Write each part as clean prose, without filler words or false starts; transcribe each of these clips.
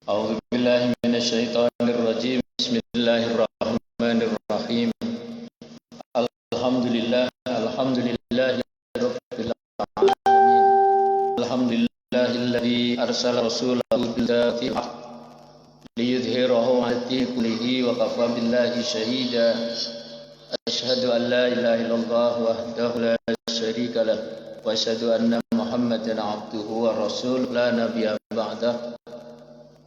أعوذ بالله من الشيطان الرجيم. بسم الله الرحمن الرحيم. الحمد لله رب العالمين. الحمد لله الذي أرسل رسوله بالهدى ليظهره على الدين كله وكفى بالله شهيدا. أشهد أن لا إله إلا الله وحده لا شريك له وأشهد أن محمدا عبده ورسوله لا نبي بعده.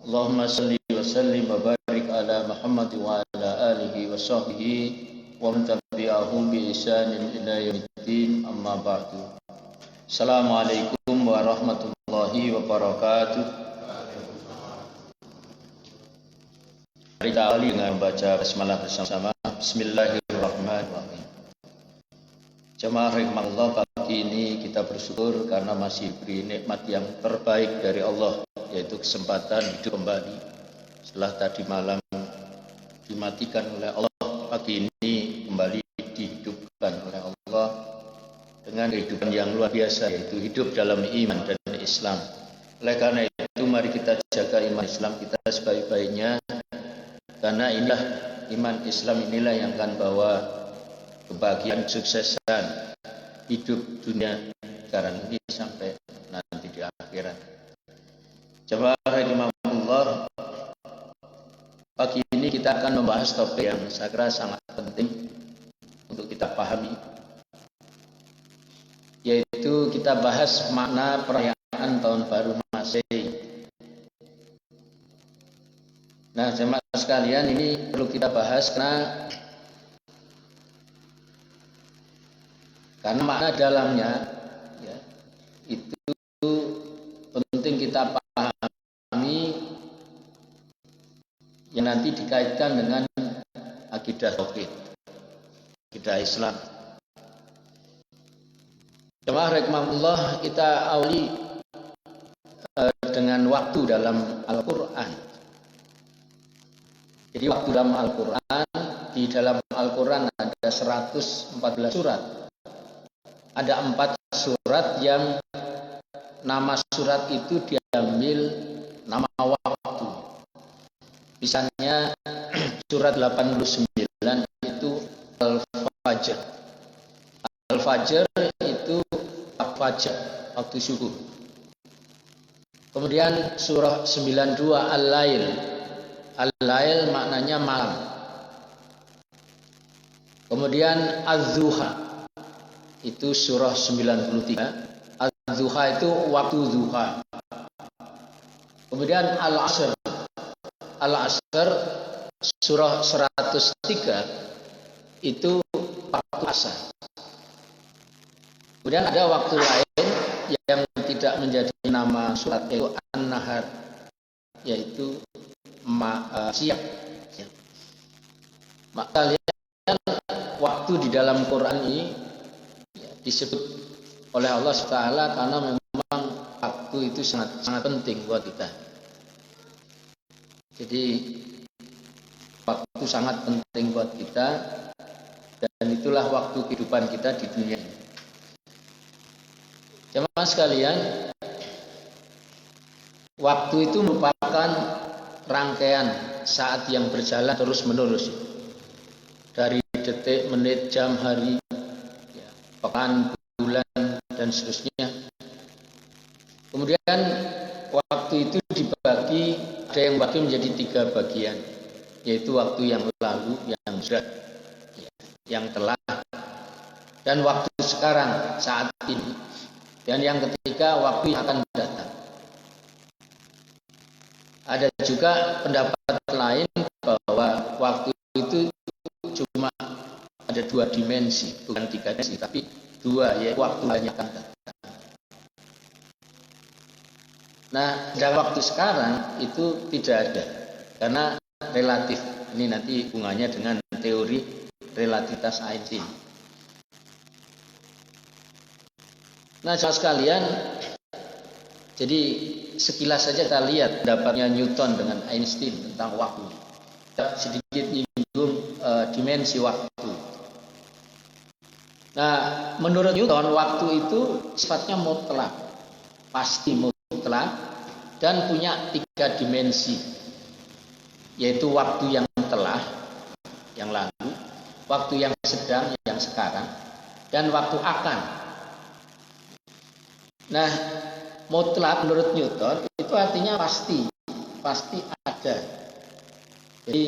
Allahumma salli wa sallim wa barik ala Muhammad wa ala alihi wa sahbihi wa man tabi'ahum bi ihsanin ila yaumiddin, amma ba'du. Assalamualaikum warahmatullahi wabarakatuh. Mari kita awali dengan membaca basmalah bersama-sama. Bismillahirrahmanirrahim. Jemaah rahimakumullah, pagi ini kita bersyukur karena masih beri nikmat yang terbaik dari Allah, yaitu kesempatan hidup kembali setelah tadi malam dimatikan oleh Allah. Pagi ini kembali dihidupkan oleh Allah dengan kehidupan yang luar biasa, yaitu hidup dalam iman dan Islam. Oleh karena itu mari kita jaga iman Islam kita sebaik-baiknya, karena inilah iman Islam inilah yang akan bawa kebahagiaan, kesuksesan hidup dunia sekarang ini sampai nanti di akhirat. Jemaah rahimahullah, pagi ini kita akan membahas topik yang saya kira sangat penting untuk kita pahami, yaitu kita bahas makna perayaan Tahun Baru Masehi. Nah, jemaah sekalian, ini perlu kita bahas karena makna dalamnya ya, itu penting kita pahami, yang nanti dikaitkan dengan akidah tauhid, akidah Islam. Jemaah rahimahullah, kita awali dengan waktu dalam Al-Quran. Jadi waktu dalam Al-Quran, di dalam Al-Quran ada 114 surat. Ada 4 surat yang nama surat itu diambil nama waktu. Misalnya surat 89 itu Al-Fajr. Al-Fajr itu Al-Fajr, waktu subuh. Kemudian surah 92 Al-Lail. Al-Lail maknanya malam. Kemudian Az-Zuha itu surah 93. Az-Zuha itu waktu zuha. Kemudian Al-Asr. Al-Asr surah 103 itu waktu asar. Kemudian ada waktu lain yang tidak menjadi nama surat, yaitu An-Nahar, yaitu siang. Maka lihat waktu di dalam Quran ini disebut oleh Allah SWT karena memang waktu itu sangat penting buat kita. Jadi waktu sangat penting buat kita, dan itulah waktu kehidupan kita di dunia ini. Jemaah sekalian, waktu itu merupakan rangkaian saat yang berjalan terus menerus, dari detik, menit, jam, hari, pekan, bulan, dan seterusnya. Kemudian waktu itu dibagi, ada yang bagi menjadi 3 bagian, yaitu waktu yang lalu, yang sudah, yang telah, dan waktu sekarang, saat ini, dan yang ketiga waktu yang akan datang. Ada juga pendapat lain bahwa waktu itu cuma ada 2 dimensi, bukan 3 dimensi, tapi 2, yaitu waktu hanya akan datang. Nah, dalam waktu sekarang itu tidak ada, karena relatif. Ini nanti hubungannya dengan teori relativitas Einstein. Nah, saudara sekalian, jadi sekilas saja kita lihat pendapatnya Newton dengan Einstein tentang waktu. Sedikit menyinggung dimensi waktu. Nah, menurut Newton waktu itu sifatnya mutlak, pasti mutlak, dan punya 3 dimensi, yaitu waktu yang telah, yang lalu, waktu yang sedang, yang sekarang, dan waktu akan. Nah, mutlak menurut Newton itu artinya pasti ada. Jadi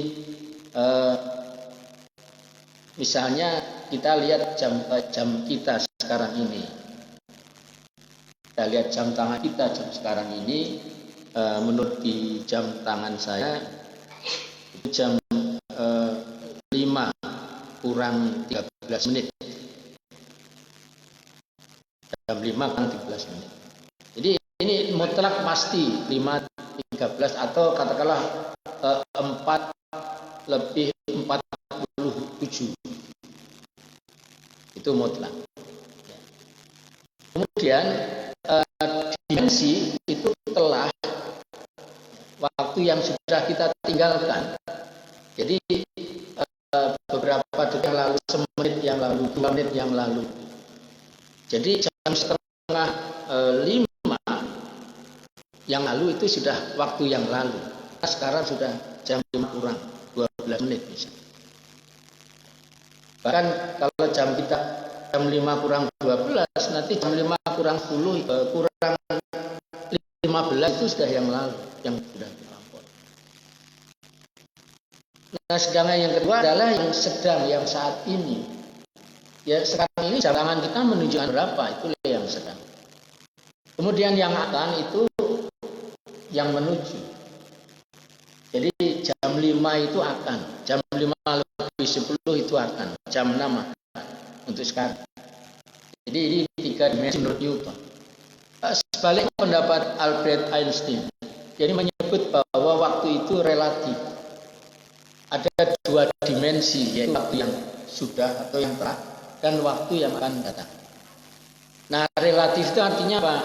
misalnya kita lihat jam kita sekarang ini. Kita lihat jam tangan kita jam sekarang ini, menurut di jam tangan saya itu jam 5 kurang 13 menit. Jam 5 kurang 13 menit. Jadi ini mutlak pasti 5.13 atau katakanlah 4:47. Itu mutlak. Kemudian dimensi itu telah, waktu yang sudah kita tinggalkan. Jadi beberapa detik yang lalu, semenit yang lalu, 2 menit yang lalu. Jadi jam setengah 5 yang lalu itu sudah waktu yang lalu. Sekarang sudah jam 5 kurang 12 menit misalnya. Bahkan kalau jam kita jam 5 kurang 12, nanti jam 5 kurang 10 kurang 15 itu sudah yang lalu, yang sudah terlampau. Nah, sedangkan yang kedua adalah yang sedang, yang saat ini. Ya, sekarang ini jam tangan kita menunjukkan berapa, itu yang sedang. Kemudian yang akan itu yang menuju. Jadi jam 5 itu akan, jam 5 lebih 10 itu akan, jam 6 akan, untuk sekarang. Jadi ini 3 dimensi menurut Newton. Sebaliknya pendapat Albert Einstein, jadi menyebut bahwa waktu itu relatif. Ada 2 dimensi, yaitu waktu yang sudah atau yang telah, dan waktu yang akan datang. Nah, relatif itu artinya apa?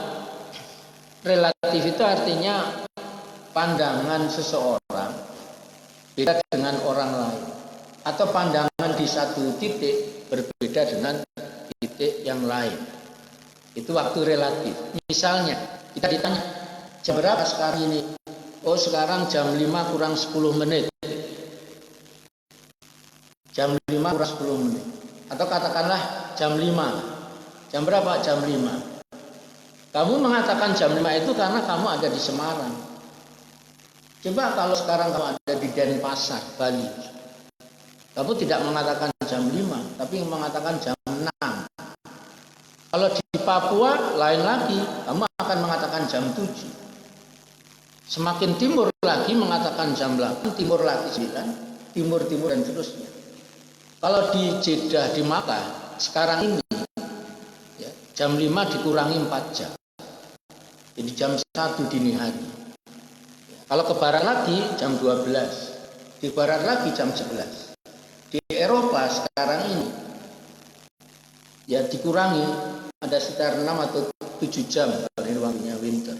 Relatif itu artinya pandangan seseorang beda dengan orang lain, atau pandangan di satu titik berbeda dengan titik yang lain. Itu waktu relatif. Misalnya kita ditanya jam berapa sekarang ini? Oh, sekarang jam 5 kurang 10 menit. Jam 5 kurang 10 menit. Atau katakanlah jam 5. Jam berapa? Jam 5. Kamu mengatakan jam 5 itu karena kamu ada di Semarang. Coba kalau sekarang kamu ada di Denpasar, Bali. Kamu tidak mengatakan jam 5, tapi mengatakan jam 6. Kalau di Papua lain lagi, kamu akan mengatakan jam 7. Semakin timur lagi mengatakan jam 8, timur lagi 9, timur dan seterusnya. Kalau di Jeddah, di Makkah, sekarang ini ya, jam 5 dikurangi 4 jam. Jadi jam 1 dini hari. Kalau ke barat lagi jam 12. Di barat lagi jam 11. Di Eropa sekarang ini ya dikurangi, ada sekitar 6 atau 7 jam dari waktunya winter.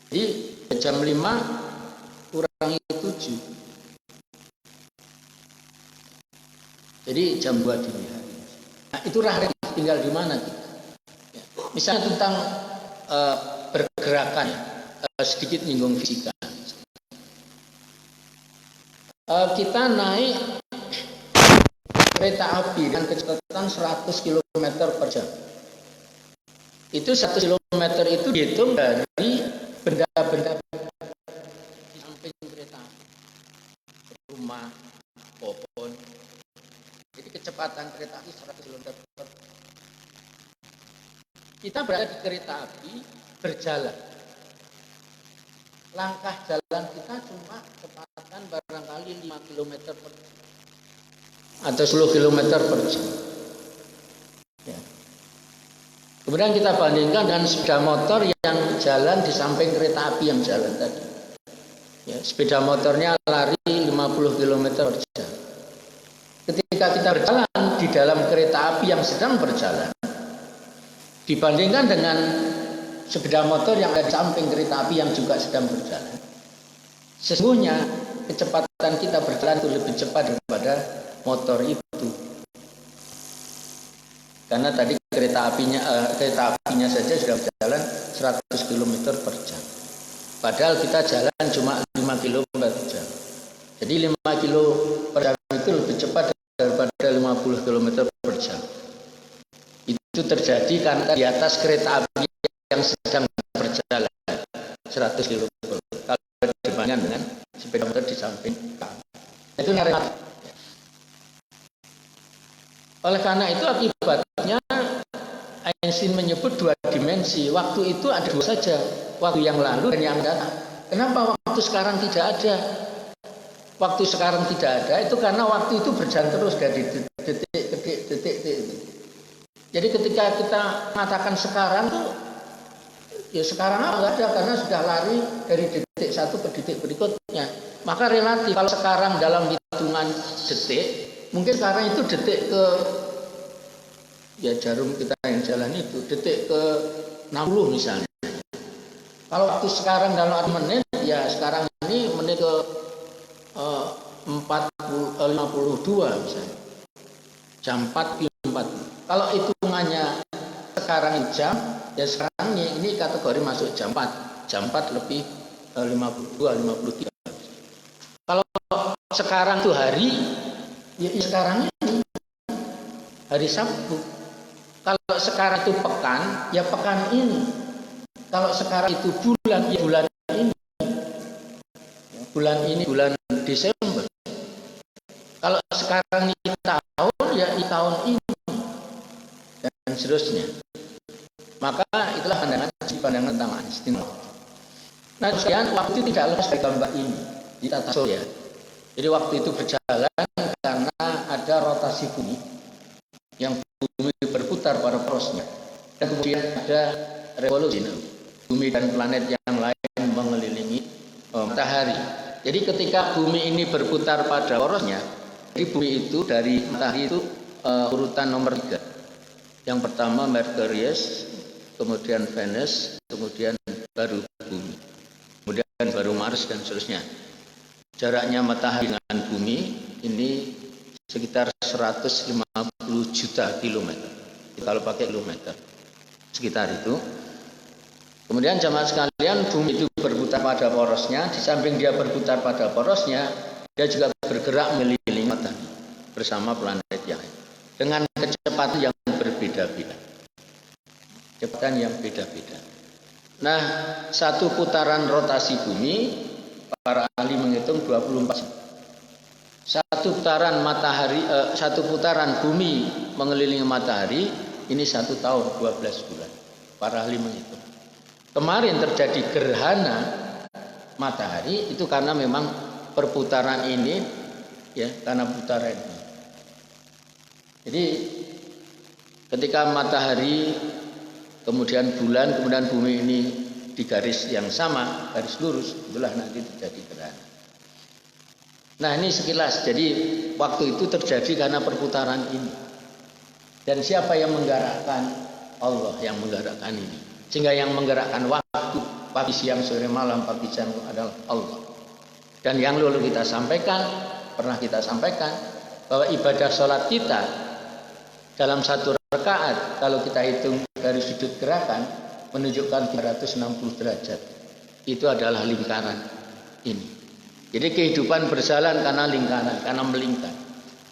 Jadi jam 5 kurangi 7. Jadi jam 2 dini hari. Nah, itu relatif, tinggal di mana kita. Ya. Misalnya tentang pergerakan, sedikit nyinggung fisika. Kita naik kereta api dengan kecepatan 100 km per jam. Itu 100 km itu dihitung dari benda-benda di samping kereta api. Rumah, pohon. Jadi kecepatan kereta api 100 km per jam. Kita berada di kereta api berjalan. Langkah jalan kita cuma kecepatan barangkali 5 km per jam. Atau 10 km per jam. Ya. Kemudian kita bandingkan dengan sepeda motor yang jalan di samping kereta api yang jalan tadi. Ya, sepeda motornya lari 50 km per jam. Ketika kita berjalan di dalam kereta api yang sedang berjalan, dibandingkan dengan sepeda motor yang ada di samping kereta api yang juga sedang berjalan, sesungguhnya kecepatan kita berjalan itu lebih cepat daripada motor itu. Karena tadi kereta apinya saja sudah berjalan 100 km per jam. Padahal kita jalan cuma 5 km per jam. Jadi 5 km per jam itu lebih cepat daripada 50 km per jam. Itu terjadi karena di atas kereta api yang sedang berjalan 100 km. Kalau dibandingkan dengan sepeda motor di samping, itu relatif. Oleh karena itu akibatnya Einstein menyebut 2 dimensi. Waktu itu ada 2 saja, waktu yang lalu dan yang datang. Kenapa waktu sekarang tidak ada? Waktu sekarang tidak ada itu karena waktu itu berjalan terus dari detik ke detik. Jadi ketika kita mengatakan sekarang tuh, ya sekarang nggak ada karena sudah lari dari detik satu ke detik berikutnya. Maka relatif, kalau sekarang dalam hitungan detik, mungkin sekarang itu detik ke, ya jarum kita yang jalan itu detik ke 60 misalnya. Kalau waktu sekarang dalam arti menit, ya sekarang ini menit ke 52 misalnya. Jam 4:40. Kalau hitungannya sekarang jam, ya sekarang ini kategori masuk jam 4. Jam 4 lebih 52, 53. Kalau sekarang itu hari, ya sekarang ini hari Sabtu. Kalau sekarang itu pekan, ya pekan ini. Kalau sekarang itu bulan, ya bulan ini. Bulan ini bulan Desember. Kalau sekarang ini tahun, ya ini tahun ini. Dan seterusnya. Maka itulah pandangan tentang Einstein. Nah, kemudian waktu itu tidak lepas dari gambar ini di tata surya. Jadi waktu itu berjalan karena ada rotasi bumi yang bumi berputar pada porosnya. Dan kemudian ada revolusi bumi dan planet yang lain mengelilingi matahari. Jadi ketika bumi ini berputar pada porosnya, jadi bumi itu dari matahari itu urutan nomor 3. Yang pertama Merkurius, kemudian Venus, kemudian baru bumi, kemudian baru Mars dan seterusnya. Jaraknya matahari dengan bumi ini sekitar 150 juta kilometer. Kalau pakai kilometer, sekitar itu. Kemudian jamaah sekalian, bumi itu berputar pada porosnya. Di samping dia berputar pada porosnya, dia juga bergerak mengelilingi matahari bersama planet yang lain dengan kecepatan yang berbeda-beda. Kecepatan yang beda-beda. Nah, satu putaran rotasi bumi, para ahli menghitung 24 jam. Satu putaran matahari, satu putaran bumi mengelilingi matahari, ini 1 tahun 12 bulan. Para ahli menghitung. Kemarin terjadi gerhana matahari itu karena memang perputaran ini, ya, karena putaran ini. Jadi ketika matahari, kemudian bulan, kemudian bumi ini di garis yang sama, garis lurus, itulah nanti terjadi gerhana. Nah, ini sekilas. Jadi waktu itu terjadi karena perputaran ini. Dan siapa yang menggerakkan? Allah yang menggerakkan ini. Sehingga yang menggerakkan waktu, pagi, siang, sore, malam, pagi, siang adalah Allah. Dan yang lalu kita sampaikan, pernah kita sampaikan, bahwa ibadah sholat kita dalam satu rakaat, kalau kita hitung dari sudut gerakan, menunjukkan 360 derajat. Itu adalah lingkaran ini. Jadi kehidupan berjalan karena lingkaran, karena melingkar.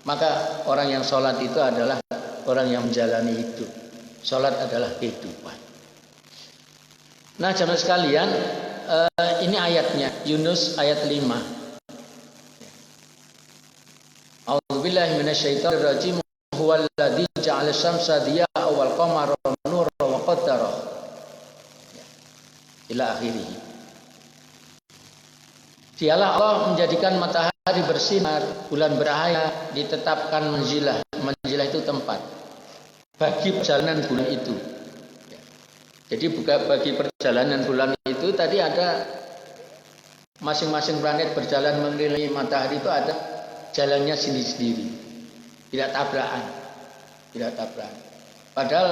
Maka orang yang sholat itu adalah orang yang menjalani hidup. Sholat adalah kehidupan. Nah, jamaah sekalian, ini ayatnya, Yunus ayat 5. A'udzubillahi minasyaitonir rajim. Huwallazi ja'ala syamsa diya'an wal qamara nuran wa qaddarahu. Ila akhirih. Dialah Allah menjadikan matahari bersinar, bulan bercahaya, ditetapkan manzilah. Manzilah itu tempat bagi perjalanan bulan itu. Jadi bagi perjalanan bulan itu tadi ada masing-masing planet berjalan mengelilingi matahari itu ada jalannya sendiri-sendiri. Tidak tabrakan. Padahal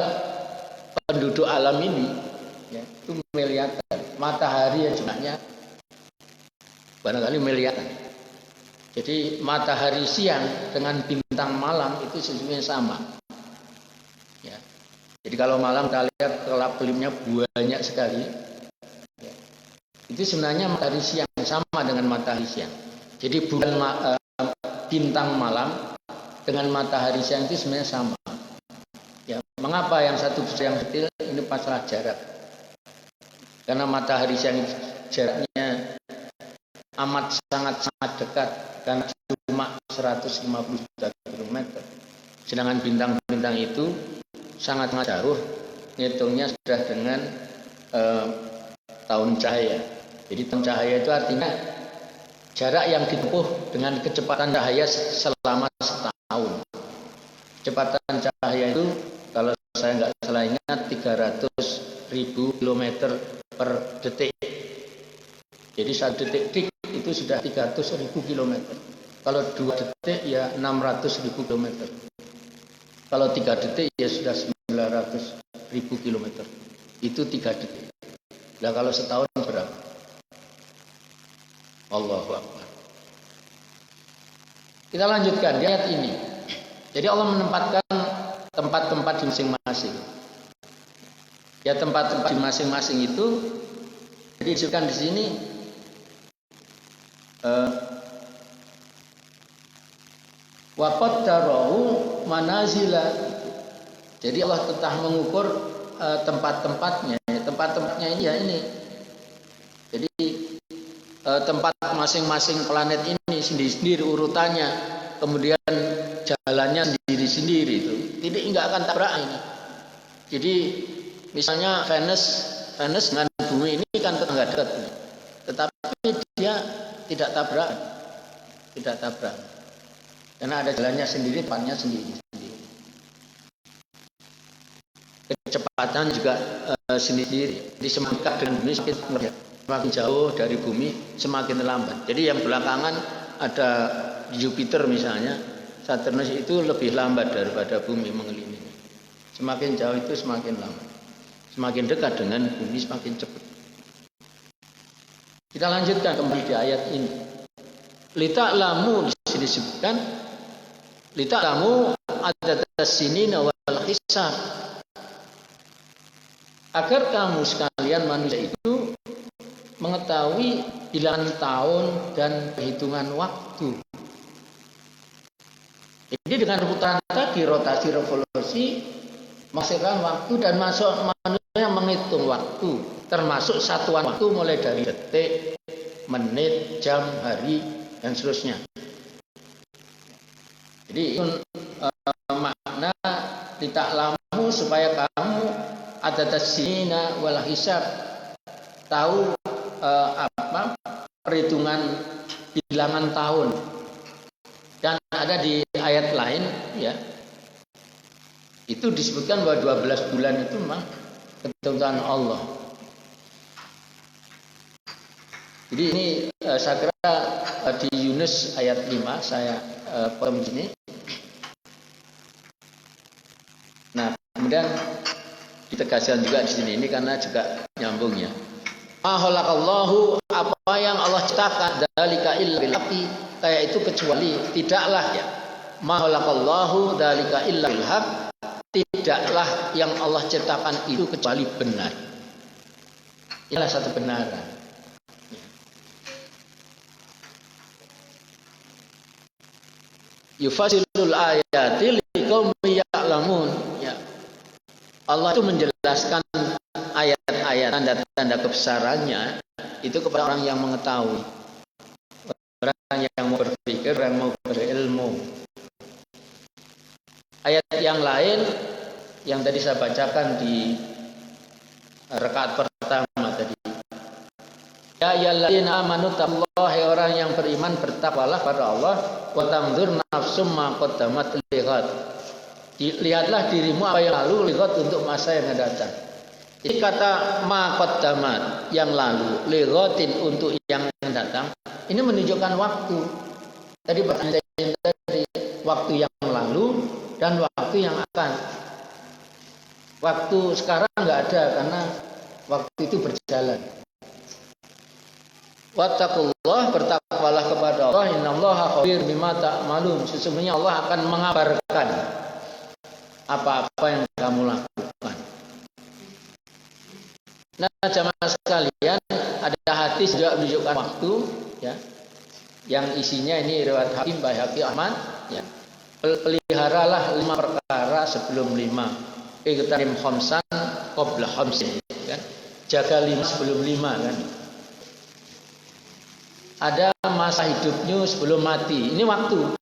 penduduk alam ini, ya, itu miliaran. Matahari yang jumlahnya barangkali miliaran. Jadi matahari siang dengan bintang malam itu sesungguhnya sama. Ya. Jadi kalau malam kita lihat kelap-kelipnya banyak sekali. Ya. Itu sebenarnya matahari siang, sama dengan matahari siang. Jadi bintang malam dengan matahari siang itu sebenarnya sama. Ya, mengapa yang satu yang kecil? Ini masalah jarak. Karena matahari siang jaraknya amat sangat dekat, karena cuma 150 juta kilometer. Sedangkan bintang-bintang itu sangat jauh, ngitungnya sudah dengan tahun cahaya. Jadi tahun cahaya itu artinya jarak yang ditempuh dengan kecepatan cahaya selama setahun. Kecepatan cahaya itu kalau saya nggak salah ingat 300.000 kilometer per detik. Jadi 1 detik itu sudah 300.000 kilometer. Kalau 2 detik ya 600.000 kilometer. Kalau 3 detik ya sudah 900.000 kilometer. Itu 3 detik. Nah kalau setahun berapa? Allahu Akbar. Kita lanjutkan di ayat ini. Jadi Allah menempatkan tempat-tempat di masing-masing. Ya tempat-tempat di masing-masing itu jadi disebutkan di sini wa qaddarahu manazila. Jadi Allah telah mengukur tempat-tempatnya. Tempat-tempatnya ini ya ini. Jadi tempat masing-masing planet ini sendiri-sendiri urutannya, kemudian jalannya sendiri-sendiri itu. Jadi enggak akan tabrakan ini. Jadi misalnya Venus dengan bumi ini kan tetangga dekat. Tetapi dia tidak tabrakan. Tidak tabrakan. Karena ada jalannya sendiri, tempatnya sendiri. Kecepatan juga sendiri. Jadi semakin dekat dengan bumi semakin jauh dari bumi semakin lambat. Jadi yang belakangan ada Jupiter misalnya, Saturnus itu lebih lambat daripada bumi mengelilingi. Semakin jauh itu semakin lambat. Semakin dekat dengan bumi semakin cepat. Kita lanjutkan kembali di ayat ini. Lita'lamu di sini disebutkan lita'lamu adadas sinina wal hisab. Agar kamu sekalian manusia itu mengetahui bilangan tahun dan perhitungan waktu. Jadi dengan putaran tadi rotasi revolusi menghasilkan waktu dan masuk manusia menghitung waktu, termasuk satuan waktu mulai dari detik, menit, jam, hari dan seterusnya. Jadi makna lita'lamu supaya kamu adadas sinina wal hisab, tahu perhitungan bilangan tahun. Dan ada di ayat lain ya, itu disebutkan bahwa 12 bulan itu memang ketentuan Allah. Jadi ini saya kira di Yunus ayat 5 saya potong di sini. Nah, kemudian ditegaskan juga di sini ini karena juga nyambungnya. Ma khalaqallahu, apa yang Allah ciptakan dzalika illa bil haqqi, kayak itu kecuali tidaklah ya. Ma khalaqallahu dzalika illa bil haqq, tidaklah yang Allah ciptakan itu kecuali benar. Inilah satu kebenaran. Yufasilul ayati liqaumin ya'lamun ya. Allah itu menjelaskan ayat-ayat tanda-tanda kebesarannya itu kepada orang yang mengetahui, orang yang mau berpikir, orang yang mau berilmu. Ayat yang lain yang tadi saya bacakan di rakaat pertama tadi. Ya ayyuhalladzina amanu taqullaha, orang yang beriman bertakwalah pada Allah, wa tanzur nafsum ma qaddamat lighad. Lihatlah dirimu apa yang lalu lihat untuk masa yang akan datang. Jadi kata ma qaddamat yang lalu, lighatin untuk yang datang, ini menunjukkan waktu. Tadi pertanyaan tadi waktu yang lalu dan waktu yang akan. Waktu sekarang enggak ada karena waktu itu berjalan. Wattaqullah, bertakwalah kepada Allah, innallaha khabir bima ta'malun, sesungguhnya Allah akan mengabarkan apa-apa yang kamu lakukan. Nah, jamaah sekalian, ada hadis juga menunjukkan waktu, ya, yang isinya ini riwayat Hakim, Baihaqi, Ahmad, ya. Peliharalah 5 perkara sebelum 5. Iqtanim khamsan qabla khamsin, kan? Jaga 5 sebelum 5, kan? Ada masa hidupmu sebelum mati. Ini waktu.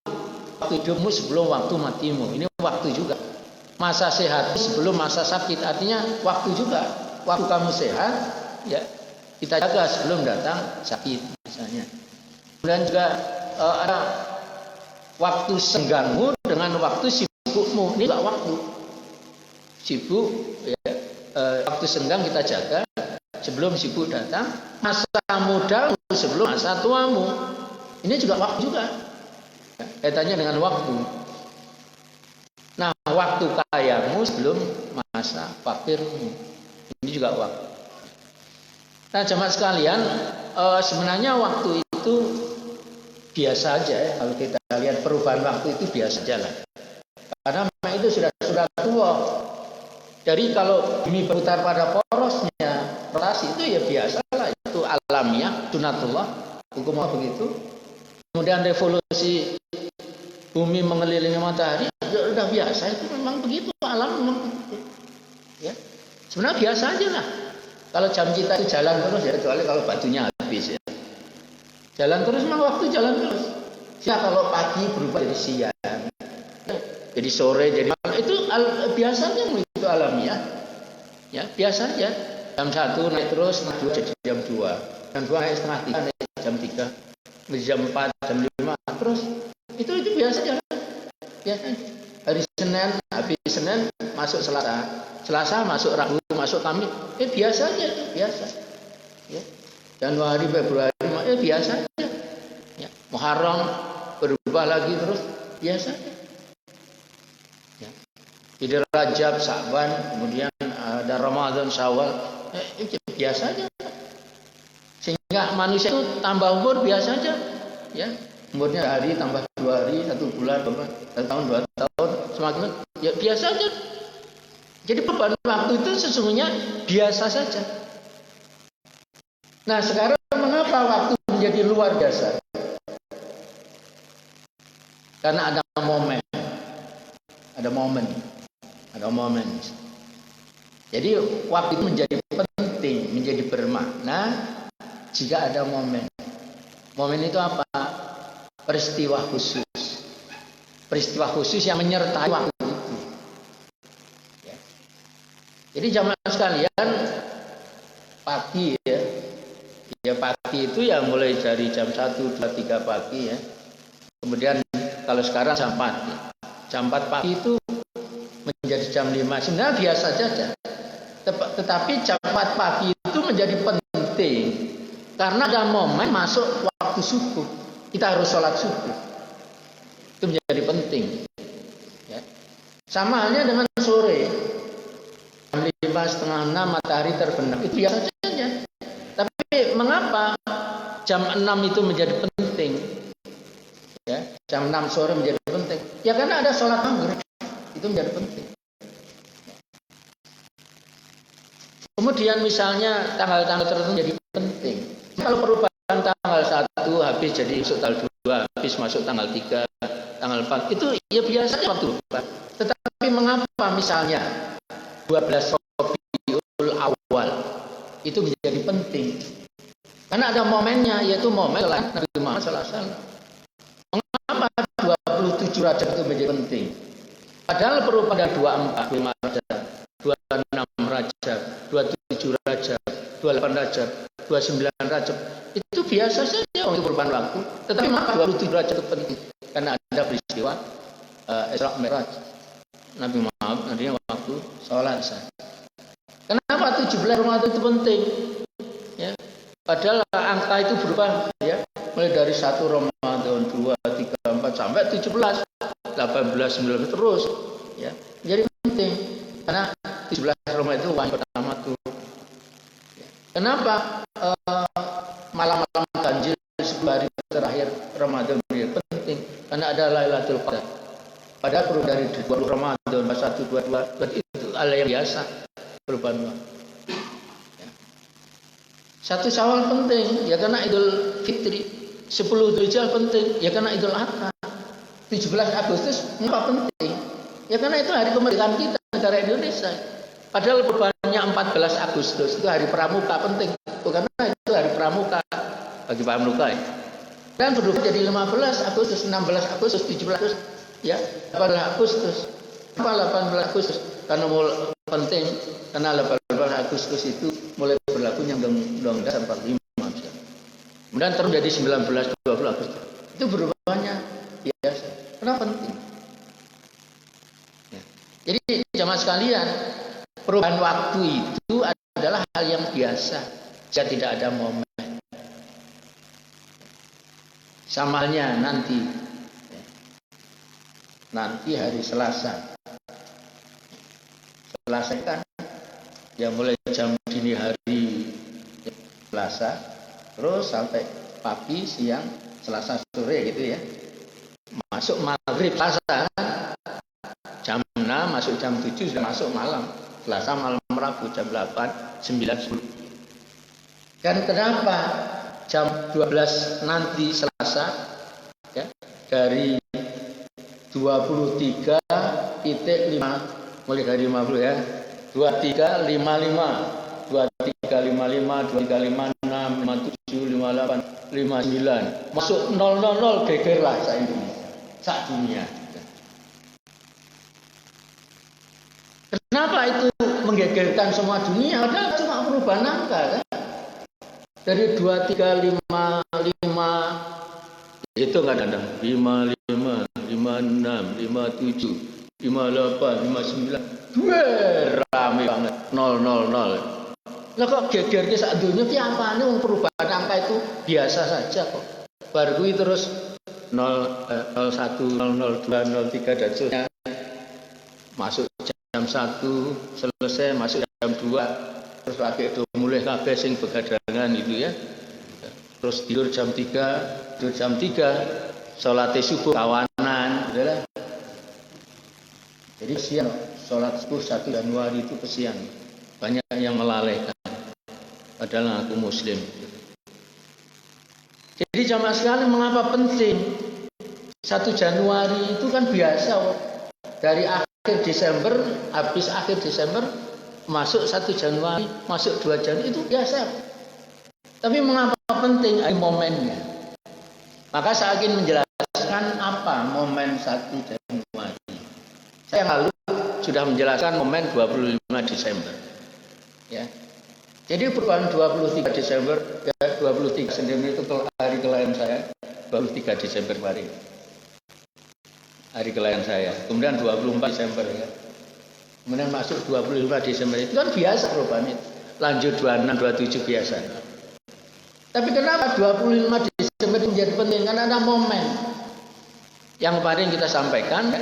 Waktu hidupmu sebelum waktu matimu. Ini waktu juga. Masa sehat sebelum masa sakit. Artinya waktu juga. Waktu kamu sehat, ya, kita jaga sebelum datang sakit, misalnya. Kemudian juga ada waktu senggangmu dengan waktu sibukmu. Ini juga waktu sibuk, ya, waktu senggang kita jaga sebelum sibuk datang. Masa mudamu sebelum masa tuamu. Ini juga waktu juga, kaitannya dengan waktu. Nah, waktu kayamu sebelum masa fakirmu. Ini juga waktu. Nah, jemaah sekalian, sebenarnya waktu itu biasa aja, ya. Kalau kita lihat perubahan waktu itu biasa aja lah. Karena memang itu sudah tua. Jadi kalau bumi berputar pada porosnya, rotasi itu ya biasa lah. Itu alamiah, sunatullah, hukum Allah begitu. Kemudian revolusi bumi mengelilingi matahari, ya udah biasa, itu memang begitu, alam memang begitu. Ya. Sebenarnya biasa aja lah. Kalau jam kita itu jalan terus, ya, kecuali kalau batunya habis, ya. Jalan terus, memang waktu jalan terus. Ya, kalau pagi berubah jadi siang, jadi sore, jadi malam, itu biasanya itu alamiah. Ya, biasa aja. Jam 1 naik terus, naik 2 jadi jam 2. Jam 2 naik setengah 3, naik jam 3. Jam 4, jam 5, terus. Itu biasa aja. Biasa aja. Hari Senin, habis Senin, masuk Selasa. Selasa masuk Rabu, masuk Kamis. Biasa aja, biasa. Ya. Januari, Februari, biasa aja. Ya. Muharram berubah lagi terus, biasa aja. Ya. Jadi Rajab, Sa'ban, kemudian ada Ramadan, Syawal, biasa aja. Sehingga manusia itu tambah umur biasa aja. Ya. Umurnya hari tambah 2 hari, 1 bulan, 1 tahun, 2 tahun, semakin ya biasa aja. Jadi perubahan waktu itu sesungguhnya biasa saja. Nah, sekarang mengapa waktu menjadi luar biasa? Karena ada momen. Ada momen. Jadi waktu itu menjadi penting, menjadi bermakna jika ada momen. Momen itu apa? Peristiwa khusus. Peristiwa khusus yang menyertai waktu itu. Ya. Jadi jamaah sekalian, pagi, ya. Ya, pagi itu ya mulai dari jam 1, 2, 3 pagi, ya. Kemudian kalau sekarang jam 4. Ya. Jam 4 pagi itu menjadi jam 5. Sebenarnya biasa saja. Tetapi jam 4 pagi itu menjadi penting karena ada momen masuk waktu subuh. Kita harus sholat subuh. Itu menjadi penting. Ya. Sama halnya dengan sore. Jam 5, setengah 6 matahari terbenam. Itu biasa saja. Tapi mengapa jam 6 itu menjadi penting? Ya, jam 6 sore menjadi penting. Ya karena ada sholat maghrib. Itu menjadi penting. Kemudian misalnya tanggal-tanggal tertentu menjadi penting. Kalau perubahan tanggal 1 habis jadi masuk tanggal 2, habis masuk tanggal 3, tanggal 4, itu ya biasanya waktu berubah. Tetapi mengapa misalnya 12 Rabiul Awal itu menjadi penting? Karena ada momennya, yaitu momen Nabi Muhammad SAW. Mengapa 27 Rajab itu menjadi penting? Padahal perubahan 24, 25 Rajab, 26 Rajab, 27 Rajab, 28 Rajab, 29 Rajab, itu biasa saja untuk perubahan waktu. Tetapi mengapa 27 Rajab itu penting? Karena ada peristiwa Isra Mi'raj Nabi Muhammad, nantinya waktu sholat Isya. Kenapa 17 Ramadan itu penting? Ya, padahal angka itu berubah, ya, mulai dari 1 Ramadan, 2, 3, 4 sampai 17, 18, 19 terus, ya. Jadi penting karena 17 Ramadan itu wahyu pertama tuh. Ya. Kenapa malam-malam ganjil 10 hari terakhir Ramadan menjadi penting? Karena ada Lailatul Qadar. Padahal perlu dari 20 Ramadan, 1, 2, 2, itu hal yang biasa perubahan waktu. Ya. 1 Syawal penting, ya karena Idul Fitri. 10 Dzulhijjah penting, ya karena Idul Adha. 17 Agustus mengapa penting? Ya karena itu hari kemerdekaan kita, negara Indonesia. Padahal bebannya 14 Agustus itu hari pramuka penting. Karena itu hari pramuka bagi pramuka ya. Dan berubah jadi 15 Agustus, 16 Agustus, 17 Agustus, ya 18 Agustus. Kenapa 18 Agustus? Karena penting, karena 18 Agustus itu mulai berlakunya Undang-Undang Dasar 45. Kemudian terus jadi 19 20 Agustus. Itu berubahnya biasa. Kenapa penting? Ya. Jadi jamaah sekalian, perubahan waktu itu adalah hal yang biasa. Jika tidak ada momen. Sama halnya nanti hari Selasa. Selasa kan yang mulai jam dini hari Selasa terus sampai pagi, siang, Selasa sore gitu ya. Masuk maghrib Selasa jam 6, masuk jam 7 sudah masuk malam. Selasa malam Rabu jam 8, 9, 10. Dan kenapa jam 12 nanti Selasa ya, dari 23.5 mulai dari 50 ya, 23.55 23.55 23.56 57 58 59 masuk 000 geger lah sak dunia. Kenapa itu menggegerkan semua dunia? Padahal cuma perubahan angka kan. Dari 2355 itu nggak ada 55 56 57 58 59 dua rame banget 000. Lah kok geger ke sak dunia ki apane wong perubahan angka itu biasa saja kok. Bar kuwi terus 01 002 03 dan seterusnya masuk jam 1 selesai masuk jam 2 terus lagi do mulai kabeh sing begadangan itu ya. Terus tidur jam 3 salat subuh kawanan adalah. Jadi siang salat subuh 1 Januari itu kesian. Banyak yang melalaikan. Padahal aku muslim. Jadi jamaah sekalian mengapa penting? 1 Januari itu kan biasa dari akhir Desember, habis akhir Desember masuk 1 Januari, masuk 2 Januari itu biasa. Tapi mengapa penting? Momennya. Maka saya ingin menjelaskan apa momen 1 Januari. Saya lalu sudah menjelaskan momen 25 Desember. Ya. Jadi perubahan 23 Desember, ya 23 sendiri itu hari kelahiran saya, 23 Desember kemarin. Hari kelahiran saya. Kemudian 24 Desember ya. Kemudian masuk 25 Desember itu kan biasa perubahan itu. Lanjut 26, 27 biasa. Tapi kenapa 25 Desember menjadi penting? Karena ada momen yang kemarin kita sampaikan.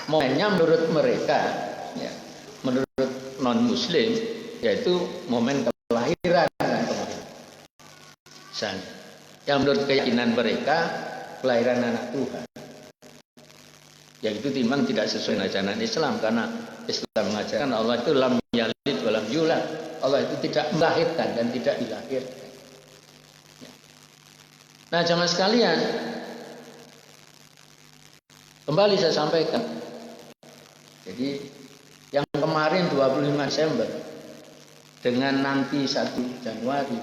Momennya menurut mereka, ya, menurut non-Muslim, yaitu momen kelahiran kemarin. Yang menurut keyakinan mereka, kelahiran anak Tuhan. Yaitu timbang tidak sesuai ajaran Islam, karena Islam mengajarkan Allah itu lam yalid wa lam yulad. Allah itu tidak melahirkan dan tidak dilahirkan. Nah, jamaah sekalian, kembali saya sampaikan. Jadi yang kemarin 25 Desember dengan nanti 1 Januari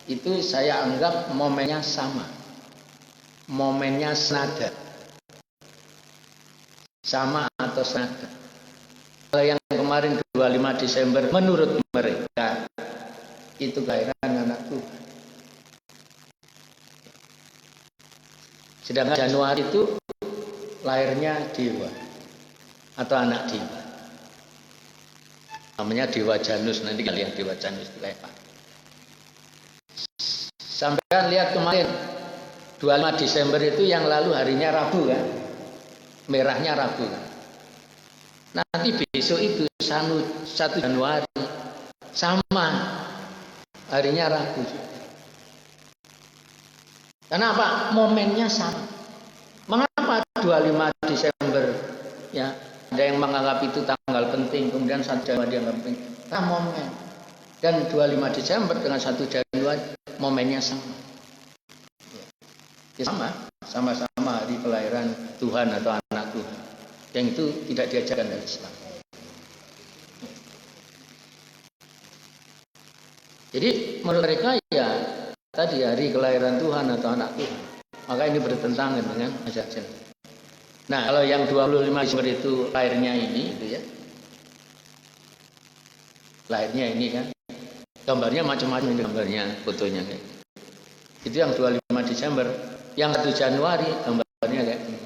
itu saya anggap momennya sama. Momennya senada. Sama atau senada. Kalau yang kemarin 25 Desember menurut mereka itu kelahiran anak Tuhan. Sedangkan Januari itu lahirnya dewa atau anak dewa. Namanya Dewa Janus, nanti kalian Dewa Janus itu kayak apa. Sampai lihat kemarin 25 Desember itu yang lalu harinya Rabu kan. Merahnya Rabu kan. Nanti besok itu 1 Januari sama harinya Rabu. Kenapa? Momennya sama. Mengapa 25 Desember ya? Ada yang menganggap itu tanggal penting, kemudian 1 Januari dianggap penting. Karena momen. Dan 25 Desember dengan 1 Januari kedua momennya sama. Ya, sama-sama hari kelahiran Tuhan atau anak Tuhan. Yang itu tidak diajarkan dari Islam. Jadi menurut mereka ya tadi hari kelahiran Tuhan atau anak Tuhan. Maka ini bertentangan dengan ajaran. Nah, kalau yang 25 Desember itu lahirnya ini gitu ya. Lahirnya ini kan. Gambarnya macam-macam ini gambarnya, fotonya kayak. Itu yang 25 Desember. Yang 1 Januari gambarnya kayak gini.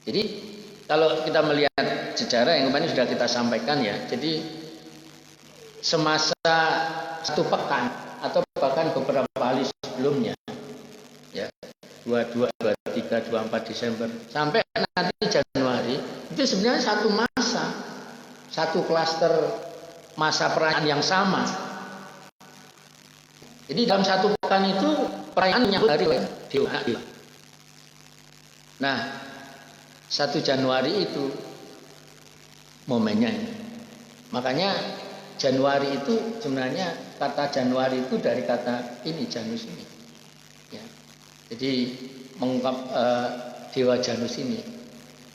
Jadi kalau kita melihat sejarah yang kemarin sudah kita sampaikan ya. Jadi semasa 1 pekan atau bahkan beberapa hari sebelumnya ya 22, 23, 24 Desember sampai nanti Januari itu sebenarnya satu masa, satu klaster masa perayaan yang sama. Jadi dalam 1 pekan itu perayaan menyambut hari Dewa. Nah, 1 Januari itu momennya ini. Makanya Januari itu sebenarnya kata Januari itu dari kata ini Janus ini. Ya. Jadi mengungkap Dewa Janus ini.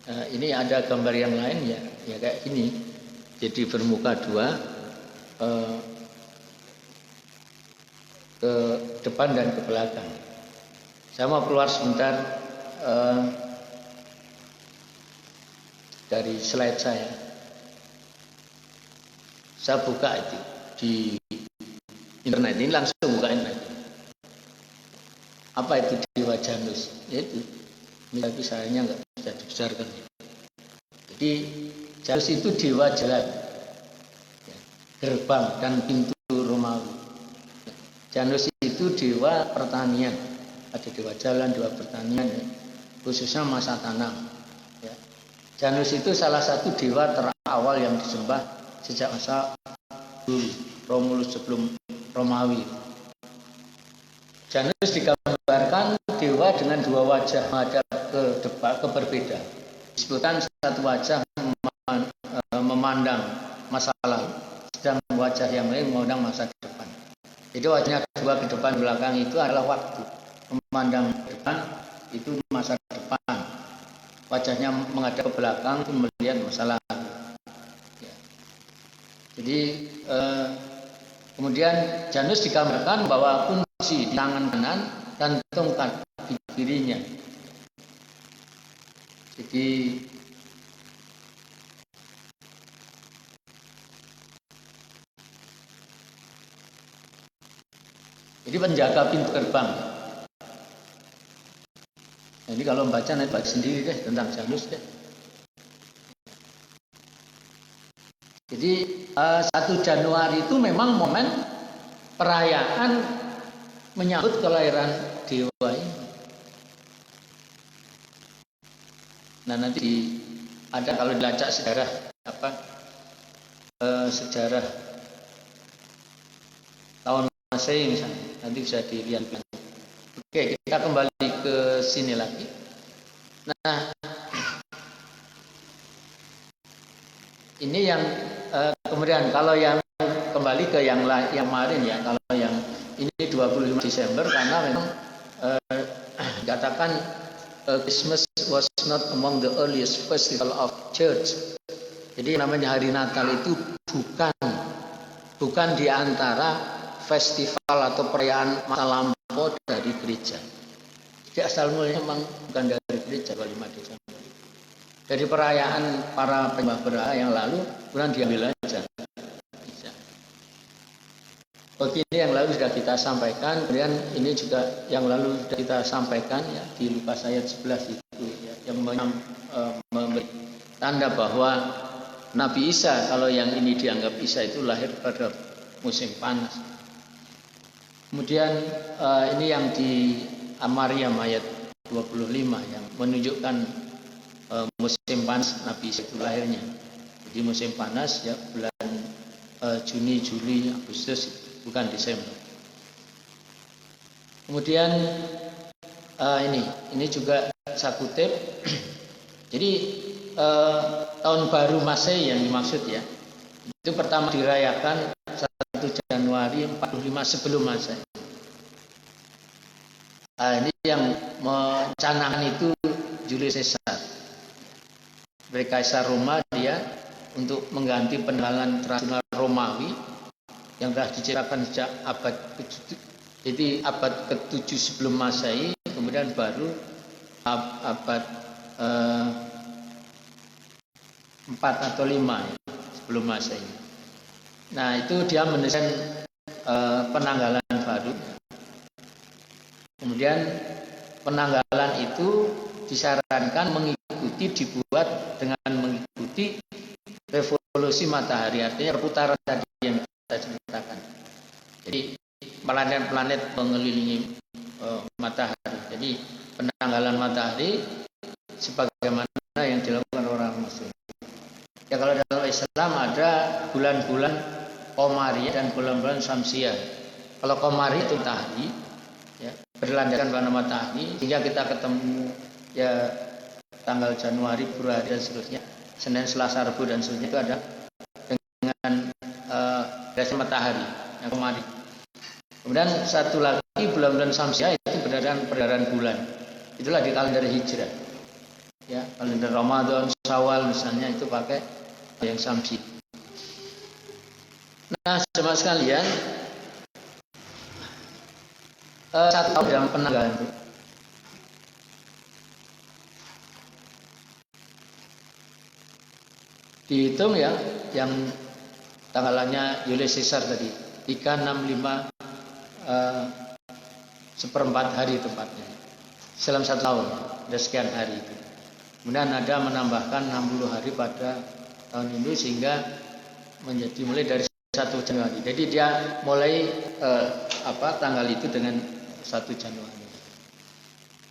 Ini ada gambar yang lain ya kayak gini. Jadi bermuka 2 ke depan dan ke belakang. Saya mau keluar sebentar dari slide saya. Saya buka itu di internet, ini langsung buka internet. Apa itu Dewa Janus? Yaitu, tapi sayangnya nggak bisa dibesarkan. Jadi Janus itu dewa jalan, gerbang dan pintu Romawi. Janus itu dewa pertanian, ada dewa jalan, dewa pertanian, ya. Khususnya masa tanam. Ya. Janus itu salah satu dewa terawal yang disembah sejak masa dulu, Romulus sebelum Romawi. Janus digambarkan dewa dengan 2 wajah menghadap ke depan, ke berbeda. Disebutkan satu wajah memandang masa lalu, sedang wajah yang lain memandang masa depan. Jadi wajahnya 2 ke depan belakang itu adalah waktu. Memandang depan itu masa depan. Wajahnya menghadap ke belakang itu melihat masa lalu. Ya. Jadi kemudian Janus digambarkan bahwa kunci di tangan kanan dan tongkat di kirinya. Jadi penjaga pintu gerbang. Nah, ini kalau membaca nanti baca sendiri deh tentang Janus deh. Jadi 1 Januari itu memang momen perayaan menyambut kelahiran dewa ini. Nah nanti ada kalau dilacak sejarah sejarah tahun Masehi misalnya, nanti bisa dilihat. Oke, kita kembali ke sini lagi. Nah, ini yang kemudian kalau yang kembali ke yang kemarin ya, kalau yang ini 25 Desember karena memang dikatakan Christmas was not among the earliest festival of church. Jadi namanya hari Natal itu bukan di antara festival atau perayaan masa lampau dari gereja. Jadi asal mulanya memang bukan dari gereja 25 Desember. Dari perayaan para penyembah berhala yang lalu, kemudian diambil aja. Begini yang lalu sudah kita sampaikan, kemudian ini juga yang lalu sudah kita sampaikan ya di Lukas ayat 11 itu ya, yang memberi tanda bahwa Nabi Isa, kalau yang ini dianggap Isa itu lahir pada musim panas. Kemudian ini yang di Maryam ayat 25 yang menunjukkan musim panas Nabi Isa itu lahirnya. Jadi musim panas ya bulan Juni, Juli, Agustus, bukan Desember. Kemudian ini juga saya kutip. Jadi tahun baru Masehi yang dimaksud ya. Itu pertama dirayakan 1 Januari 45 sebelum Masehi. Ini yang mencanangkan itu Julius Caesar. Sebagai Kaisar Roma, dia untuk mengganti penanggalan tradisional Romawi yang telah diciptakan sejak abad ke-7 sebelum Masehi, kemudian baru abad 4 atau 5 ya, sebelum Masehi. Nah, itu dia mendesain penanggalan baru. Kemudian penanggalan itu disarankan dibuat dengan mengikuti revolusi matahari, artinya perputaran tadi yang kita ceritakan. Jadi planet-planet mengelilingi matahari. Jadi penanggalan matahari sebagaimana yang dilakukan orang Muslim. Ya, kalau dalam Islam ada bulan-bulan Qamariyah dan bulan-bulan Syamsiyah. Kalau Qamariyah itu matahari, ya, berlandaskan pada matahari, sehingga kita ketemu ya tanggal Januari, Februari dan seterusnya, Senin, Selasa, Rabu dan seterusnya, itu ada dengan dasar matahari yang Qamari. Kemudian satu lagi bulan-bulan Syamsiyah itu peredaran bulan. Itulah di kalender Hijrah. Ya, kalender Ramadan, Syawal misalnya itu pakai yang Syamsi. Nah, jemaah sekalian, satu tahun dalam penanggalan itu dihitung ya, yang tanggalannya Julius Caesar tadi 365 seperempat hari tepatnya dalam 1 tahun, ada sekian hari itu. Kemudian ada menambahkan 60 hari pada tahun ini sehingga menjadi mulai dari 1 Januari. Jadi dia mulai tanggal itu dengan 1 Januari.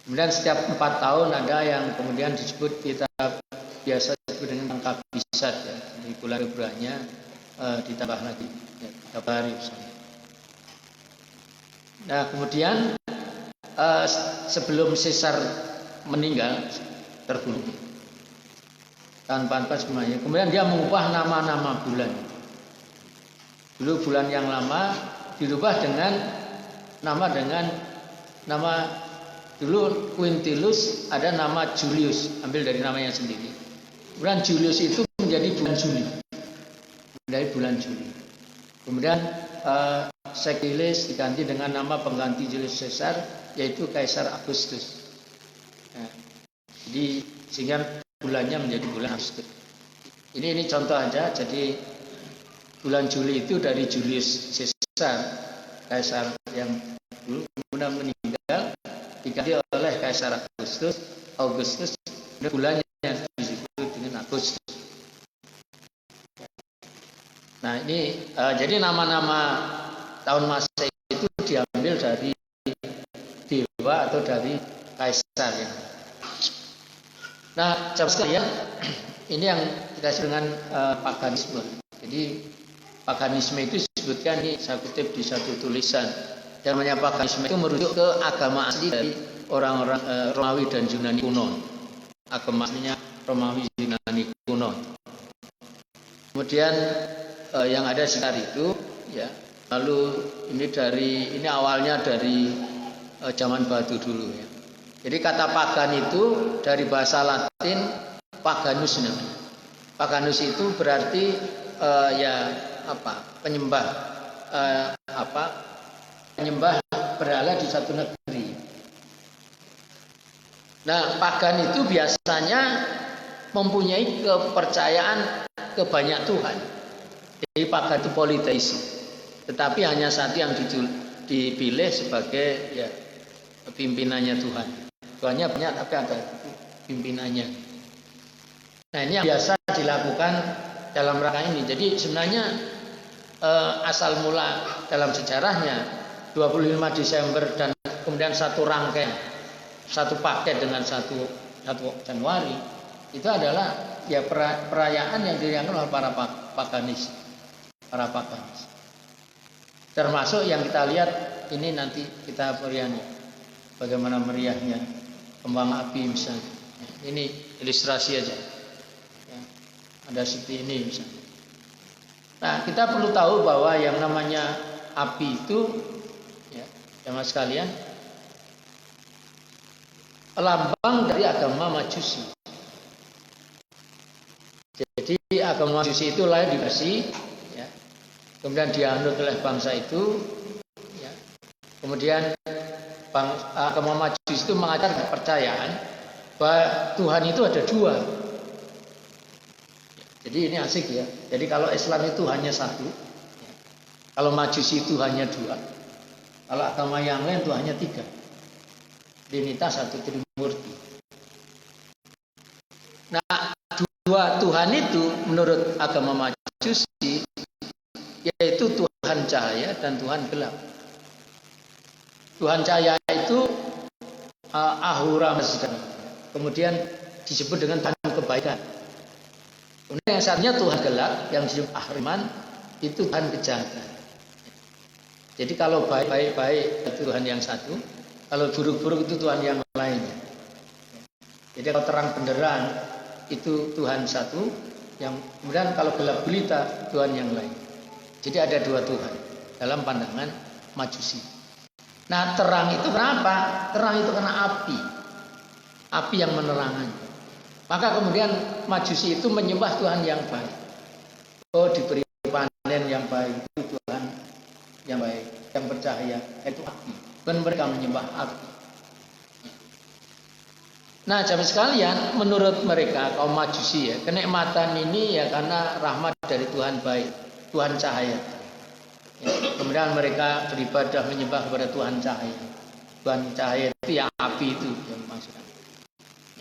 Kemudian setiap 4 tahun ada yang kemudian disebut, kita biasa disebut dengan angka bisat ya. Di bulan Februarinya ditambah lagi ya, 3 hari misalnya. Nah, kemudian sebelum Caesar meninggal, terbunuh tahun 44 semuanya. Kemudian dia mengubah nama-nama bulan. Dulu bulan yang lama dirubah dengan nama dulu Quintilius, ada nama Julius, ambil dari namanya sendiri. Kemudian Julius itu menjadi bulan Juli. Dari bulan Juli. Kemudian Sextilis diganti dengan nama pengganti Julius Caesar, yaitu Kaisar Augustus. Nah, jadi sehingga bulannya menjadi bulan Agustus. Ini contoh aja. Jadi bulan Juli itu dari Julius Caesar, Kaisar yang dulu kemudian meninggal, diganti oleh Kaisar Augustus. Bulannya disebut dengan Agustus. Nah, ini jadi nama-nama tahun Masehi itu diambil dari dewa atau dari kaisar ya. Nah, jemaah sekalian, ini yang kita sebut dengan paganisme. Jadi paganisme itu disebutkan, ini saya kutip di satu tulisan, yang namanya paganisme itu merujuk ke agama asli dari orang-orang Romawi dan Yunani kuno. Agama aslinya Romawi Yunani kuno. Kemudian yang ada sekitar itu ya. Lalu ini awalnya dari zaman batu dulu ya. Jadi kata pagan itu dari bahasa Latin paganus namanya. Paganus itu berarti penyembah penyembah berhala di satu negeri. Nah, pagan itu biasanya mempunyai kepercayaan ke banyak Tuhan. Jadi pagan itu politeisme. Tetapi hanya satu yang dipilih sebagai ya pimpinannya Tuhan. Tuhannya banyak tapi ada pimpinannya. Nah, ini yang biasa dilakukan dalam rangka ini. Jadi sebenarnya asal mula dalam sejarahnya 25 Desember dan kemudian satu rangkaian, satu paket dengan 1 Januari itu adalah ya perayaan yang dirayakan oleh para paganis. Termasuk yang kita lihat ini nanti kita meriahnya, bagaimana meriahnya kembang api misalnya. Ini ilustrasi aja. Ya, ada seperti ini misalnya. Nah, kita perlu tahu bahwa yang namanya api itu, ya, jamaah sekalian, lambang dari agama Majusi. Jadi agama Majusi itu lahir di Persia, ya, kemudian dianut oleh bangsa itu, ya, kemudian agama Majusi itu mengajar kepercayaan bahwa Tuhan itu ada dua. Jadi ini asik ya. Jadi kalau Islam itu hanya satu, kalau Majusi itu hanya dua, kalau agama yang lain itu hanya tiga. Trinitas, satu Trimurti. Nah, dua Tuhan itu menurut agama Majusi yaitu Tuhan cahaya dan Tuhan gelap. Tuhan cahaya itu Ahura Mazda. Kemudian disebut dengan Tuhan kebaikan. Kemudian yang satunya Tuhan gelap yang disebut Ahriman, itu Tuhan kejahatan. Jadi kalau baik itu Tuhan yang satu, kalau buruk-buruk itu Tuhan yang lainnya. Jadi kalau terang benderang itu Tuhan satu, yang kemudian kalau gelap gulita Tuhan yang lain. Jadi ada dua Tuhan dalam pandangan Majusi. Nah, terang itu kenapa? Terang itu karena api yang menerangannya. Maka kemudian Majusi itu menyembah Tuhan yang baik. Oh, diberi panen yang baik itu Tuhan yang baik, yang bercahaya, itu api. Dan mereka menyembah api. Nah, jamaah sekalian, menurut mereka kaum Majusi ya, kenikmatan ini ya karena rahmat dari Tuhan baik, Tuhan cahaya. Ya, kemudian mereka beribadah menyembah kepada Tuhan cahaya. Tuhan cahaya itu yang api itu yang maksudnya.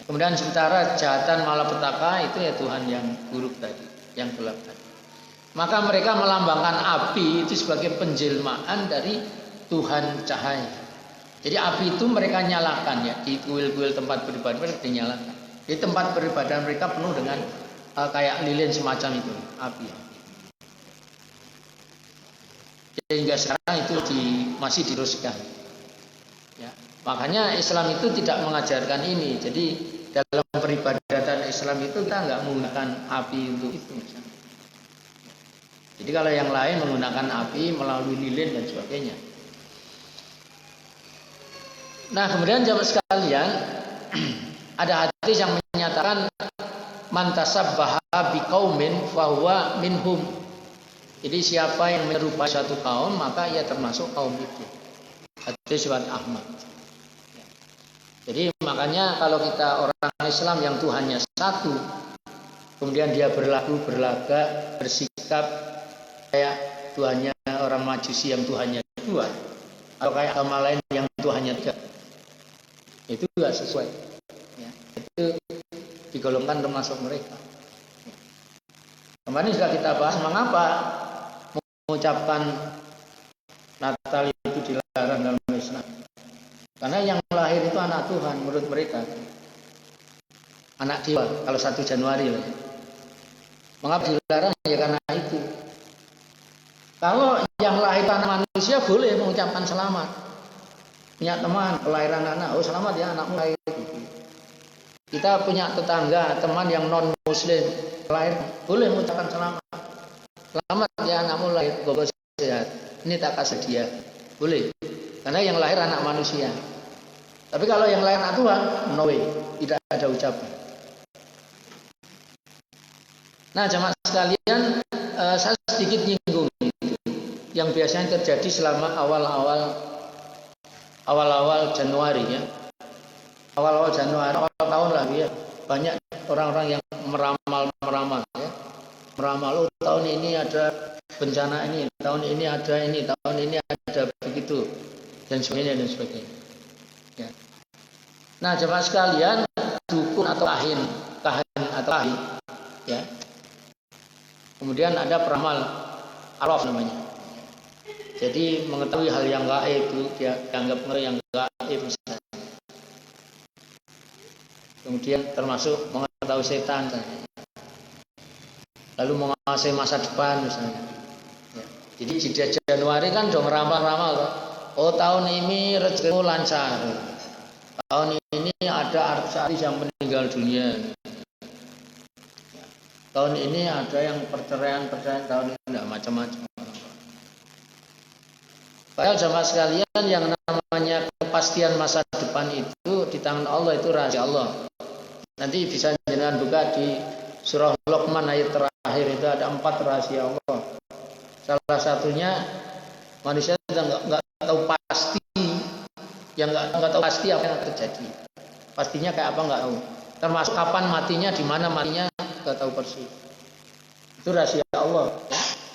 Kemudian sementara kejahatan malapetaka itu ya Tuhan yang buruk tadi, yang gelap tadi. Maka mereka melambangkan api itu sebagai penjelmaan dari Tuhan cahaya. Jadi api itu mereka nyalakan ya di kuil-kuil tempat beribadah mereka dinyalakan. Di tempat beribadah mereka penuh dengan kayak lilin semacam itu, api. Sehingga sekarang itu masih diteruskan. Ya. Makanya Islam itu tidak mengajarkan ini. Jadi dalam peribadatan Islam itu kita nggak menggunakan api untuk itu. Misalnya. Jadi kalau yang lain menggunakan api melalui lilin dan sebagainya. Nah, kemudian jamaah sekalian, ada hadis yang menyatakan man tasabbaha biqaumin fahuwa minhum. Jadi siapa yang menyerupai suatu kaum maka ia termasuk kaum itu. Hadis riwayat Ahmad. Jadi makanya kalau kita orang Islam yang Tuhannya satu, kemudian dia berlagak, bersikap kayak Tuhannya orang Majusi yang Tuhannya dua, atau kayak agama lain yang Tuhannya tiga, itu tidak sesuai. Ya, itu digolongkan termasuk mereka. Kemarin sudah kita bahas mengapa mengucapkan Natal itu dilarang dalam Islam. Karena yang lahir itu anak Tuhan menurut mereka. Anak dewa kalau 1 Januari lah. Mengapa dilarang? Ya karena itu. Kalau yang lahir anak manusia boleh mengucapkan selamat. Punya teman kelahiran anak, oh selamat ya anakmu lahir. Kita punya tetangga, teman yang non muslim lahir, boleh mengucapkan selamat. Selamat ya anakmu lahir, gogo sehat. Ini tak kasih dia. Boleh. Karena yang lahir anak manusia. Tapi kalau yang lahir anak Tuhan, no way, tidak ada ucapan. Nah, jamaah sekalian, saya sedikit nyinggung itu. Yang biasanya terjadi selama awal-awal Januari ya. Awal-awal Januari, awal tahun lah ya. Banyak orang-orang yang meramal ya. Meramal, oh tahun ini ada bencana ini, tahun ini ada ini, tahun ini ada begitu. Dan sebagainya. Ya. Nah, jemaah sekalian, dukun atau kahin atau kahin, ya. Kemudian ada peramal arwah namanya. Jadi mengetahui hal yang gaib itu dia dianggap yang gaib misalnya. Kemudian termasuk mengetahui setan, lalu menguasai masa depan misalnya. Ya. Jadi di Januari kan dong ramal-ramal. Oh tahun ini rezekimu lancar. Tahun ini ada artis yang meninggal dunia. Tahun ini ada yang perceraian tahun ini tidak macam-macam. Padahal jamaah sekalian, yang namanya kepastian masa depan itu di tangan Allah, itu rahasia Allah. Nanti bisa jenengan buka di surah Luqman ayat terakhir, itu ada 4 rahasia Allah. Salah satunya manusia nggak tahu pasti, yang nggak tahu pasti apa yang terjadi. Pastinya kayak apa nggak tahu. Termasuk kapan matinya, di mana matinya nggak tahu persis. Itu rahasia Allah.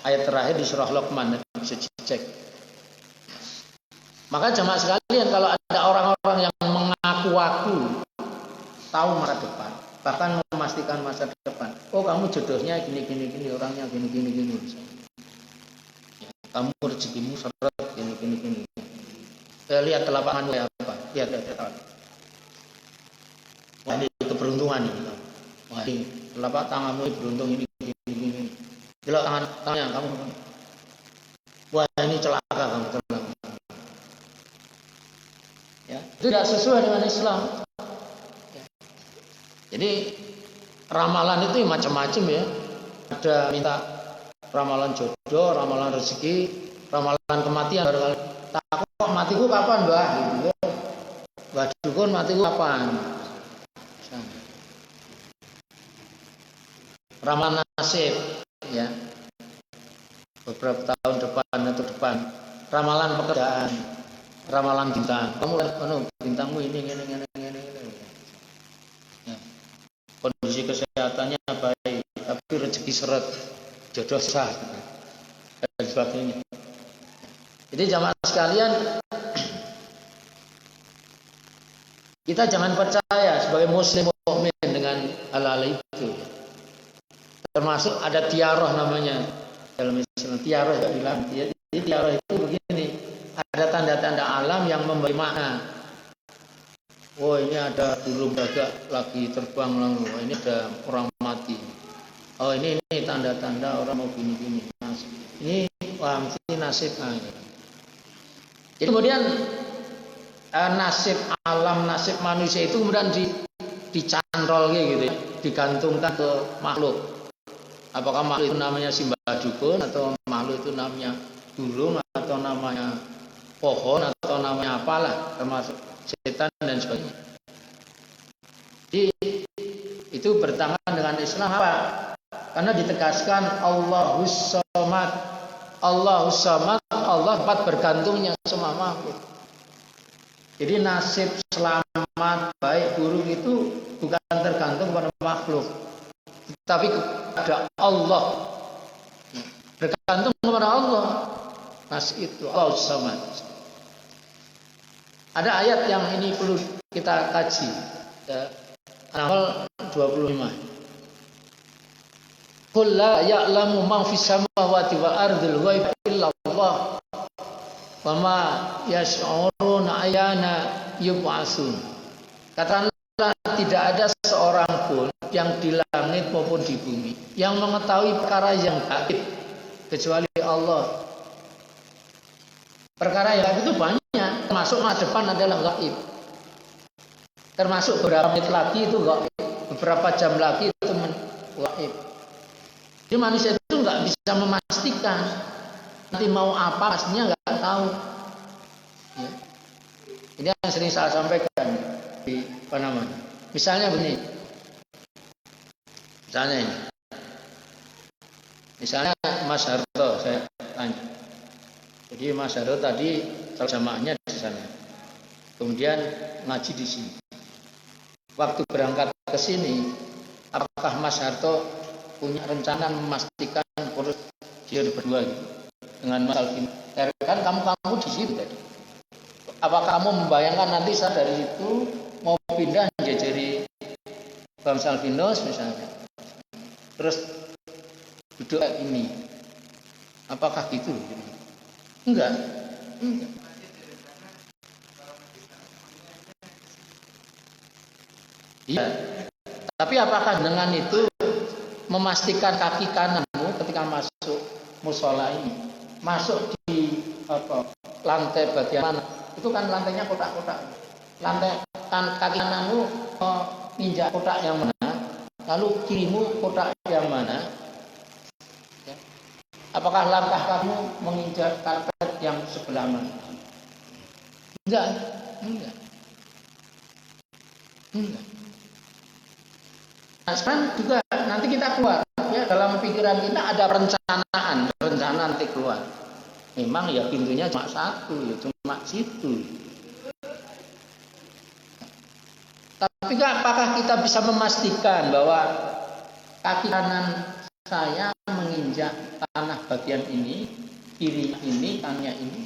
Ayat terakhir di surah Luqman, bisa dicek. Maka jamaah sekalian, kalau ada orang-orang yang mengaku-aku tahu masa depan, bahkan memastikan masa depan, oh kamu jodohnya gini, orangnya gini. Kamu rezekimu seret gini. Lihat telapak tanganmu kayak apa? Lihat. Wah, ini keberuntungan ini. Wah, ini telapak tanganmu ini beruntung ini gini. Lihat tangannya kamu. Wah, ini celaka kamu. Ya, itu tidak sesuai dengan Islam. Ya. Jadi ramalan itu macam-macam ya. Ada minta ramalan jodoh, ramalan rezeki, ramalan kematian. Tak kok matiku kapan, Mbah? Gitu. Mbah dukun matiku kapan? Ramalan nasib, ya. Beberapa tahun depan atau depan. Ramalan pekerjaan, ramalan bintang. Kamu lihat, bintangmu ini. Ya. Kondisi kesehatannya baik, tapi rezeki seret, jodoh sah, dan sebagainya. Jadi jamaah sekalian, kita jangan percaya sebagai muslim mukmin dengan hal-hal itu. Termasuk ada tiaroh namanya dalam Islam. Tiaroh juga bilang. Jadi tiaroh itu begini, ada tanda-tanda alam yang memberi makna. Oh, ini ada burung gagak lagi terbang lalu. Oh, ini ada orang mati. Oh, ini tanda-tanda orang mau gini. Ini wah mesti nasib. Jadi kemudian nasib alam, nasib manusia itu kemudian dicantol gitu ya, digantungkan ke makhluk. Apakah makhluk itu namanya simbah dukun, atau makhluk itu namanya burung, atau namanya pohon, atau namanya apalah, termasuk setan dan sebagainya. Jadi itu bertentangan dengan Islam apa? Karena ditegaskan Allahus Samad. Allahus Samad, Allah tempat bergantungnya semua makhluk. Jadi nasib selamat baik buruk itu bukan tergantung pada makhluk, tetapi kepada Allah. Bergantung kepada Allah. Nasib itu Allahus Samad. Ada ayat yang ini perlu kita kaji. An-Nahl 25. Qul la ya'lamu man fis samawati wal ardil ghaiba illa Allah wa ma yash'uruna ayyana yub'atsun. Katakanlah, tidak ada seorang pun yang di langit maupun di bumi yang mengetahui perkara yang gaib kecuali Allah. Perkara yang gaib itu banyak, termasuk masa depan adalah gaib. Termasuk beberapa menit lagi itu gaib, beberapa jam lagi itu gaib. Jadi manusia itu nggak bisa memastikan nanti mau apa, pastinya nggak tahu. Ya. Ini yang sering saya sampaikan di apa namanya. Misalnya begini, misalnya Mas Harto, saya tanya. Jadi Mas Harto tadi jamaahnya di sana, kemudian ngaji di sini. Waktu berangkat ke sini, apakah Mas Harto punya rencana memastikan urus dia berdua gitu dengan Mas Alvin? Kan kamu di situ tadi. Apakah kamu membayangkan nanti saya dari situ mau pindah jadi Bang Salvinos misalnya, terus duduk kayak gini? Apakah gitu? Enggak. Iya. Tapi apakah dengan itu memastikan kaki kananmu ketika masuk musola ini, masuk di lantai bagian mana? Itu kan lantainya kotak-kotak. Lantai kaki kananmu injak kotak yang mana? Lalu kirimu kotak yang mana? Ya. Apakah langkah kamu menginjak karpet yang sebelah mana? Enggak. Nah, sekarang juga nanti kita keluar, ya, dalam pikiran kita ada rencana nanti keluar. Memang ya pintunya cuma satu, ya cuma situ. Tapi apakah kita bisa memastikan bahwa kaki kanan saya menginjak tanah bagian ini, kirinya ini, kanannya ini?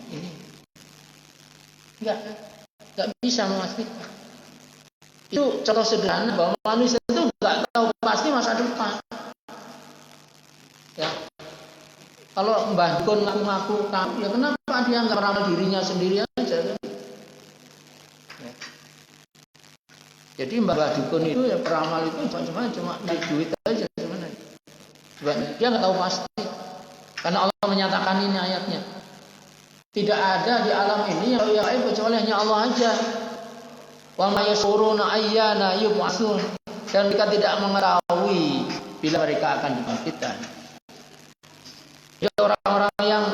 Enggak bisa memastikan. Itu contoh sederhana bahwa manusia itu enggak tahu pasti masa depan. Ya. Kalau Mbah Dukun ngaku-ngaku tahu, ya kenapa dia enggak meramal dirinya sendiri aja? Ya. Jadi Mbah Dukun itu ya peramal itu cuma dari duit aja sebenarnya. Dia nggak tahu pasti. Karena Allah menyatakan ini ayatnya. Tidak ada di alam ini yang gaib kecuali hanya Allah aja. Wa may yasuruna ayyana yub'atsun. Dan mereka tidak mengetahui bila mereka akan dibangkitkan. Jadi orang-orang yang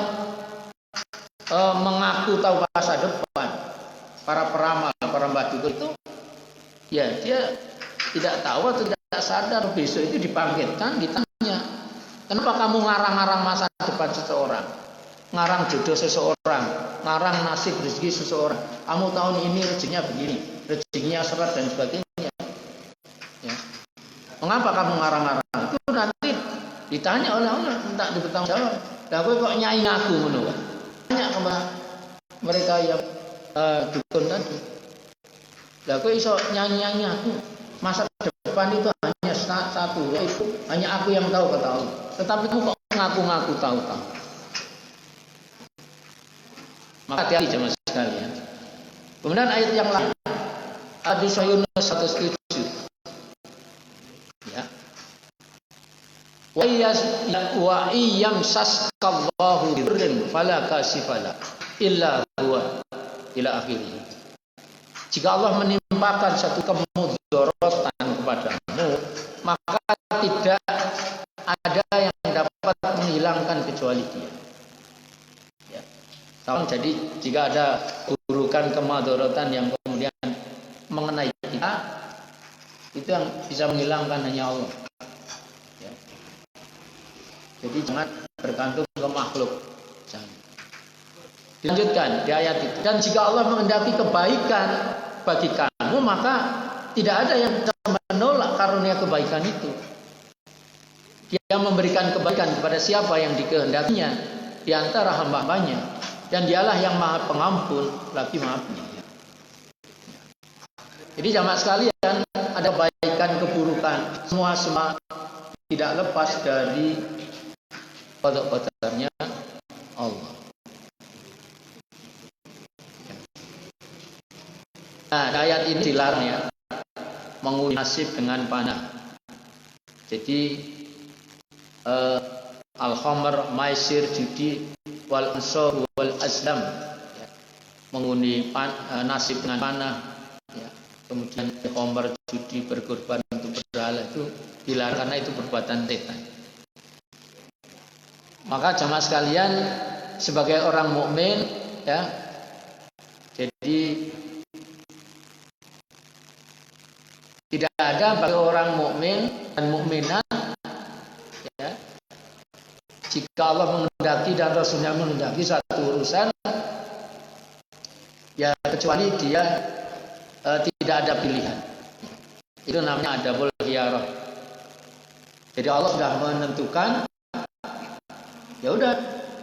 mengaku tahu masa depan, para peramal, para Mbah Dukun itu, ya dia tidak tahu atau tidak sadar besok itu dibangkitkan, ditanya, kenapa kamu ngarang-ngarang masa depan seseorang, ngarang jodoh seseorang, ngarang nasib rezeki seseorang, kamu tahun ini rezekinya begini, rezekinya seret dan sebagainya, ya. Mengapa kamu ngarang-ngarang? Itu nanti ditanya oleh Allah, minta bertanggung jawab. Lah kowe kok nyai ngaku ngono wae? Tanya kepada mereka yang dukun tadi. Lah kowe iso nyanyi-nyanyi aku. Masa depan itu hanya satu, yaitu hanya aku yang tahu, kata Allah. Tetapi kamu kok ngaku-ngaku tahu-tahu. Maka hati-hati jemaah sekalian. Kemudian ayat yang lain, hadis Yunus 107. Ya. Wa iyam saskallahu birrin fala kasifala illa huwa ila akhirih. Jika Allah menimpakan satu kemudorotan kepadamu, maka tidak ada yang dapat menghilangkan kecuali Dia. Ya. Jadi jika ada burukan kemudorotan yang kemudian mengenai kita, itu yang bisa menghilangkan hanya Allah. Ya. Jadi jangan bergantung ke makhluk. Jangan. Dilanjutkan di ayat itu. Dan jika Allah menghendaki kebaikan bagi kamu, maka tidak ada yang bisa menolak karunia kebaikan itu. Dia memberikan kebaikan kepada siapa yang dikehendakinya di antara hamba-hambanya. Dan Dialah yang Maha Pengampun lagi Maha Penyayang. Jadi jamaah sekalian, ada kebaikan, keburukan, semua tidak lepas dari qada-qadarnya Allah. Nah, ayat ini dilarang ya, menguji nasib dengan panah. Jadi al-khamr, maisir, judi, wal ansor, wal azlam, ya. Mengundi nasib dengan panah, ya. Kemudian khamr, judi, berkorban untuk berhala itu dilarang karena itu perbuatan setan. Maka jamaah sekalian, sebagai orang mukmin, ya, jadi tidak ada bagi orang mukmin dan mukminah, ya, jika Allah menghendaki dan Rasulnya menghendaki satu urusan, ya kecuali dia tidak ada pilihan. Itu namanya adabul khiyarah. Jadi Allah sudah menentukan, ya udah,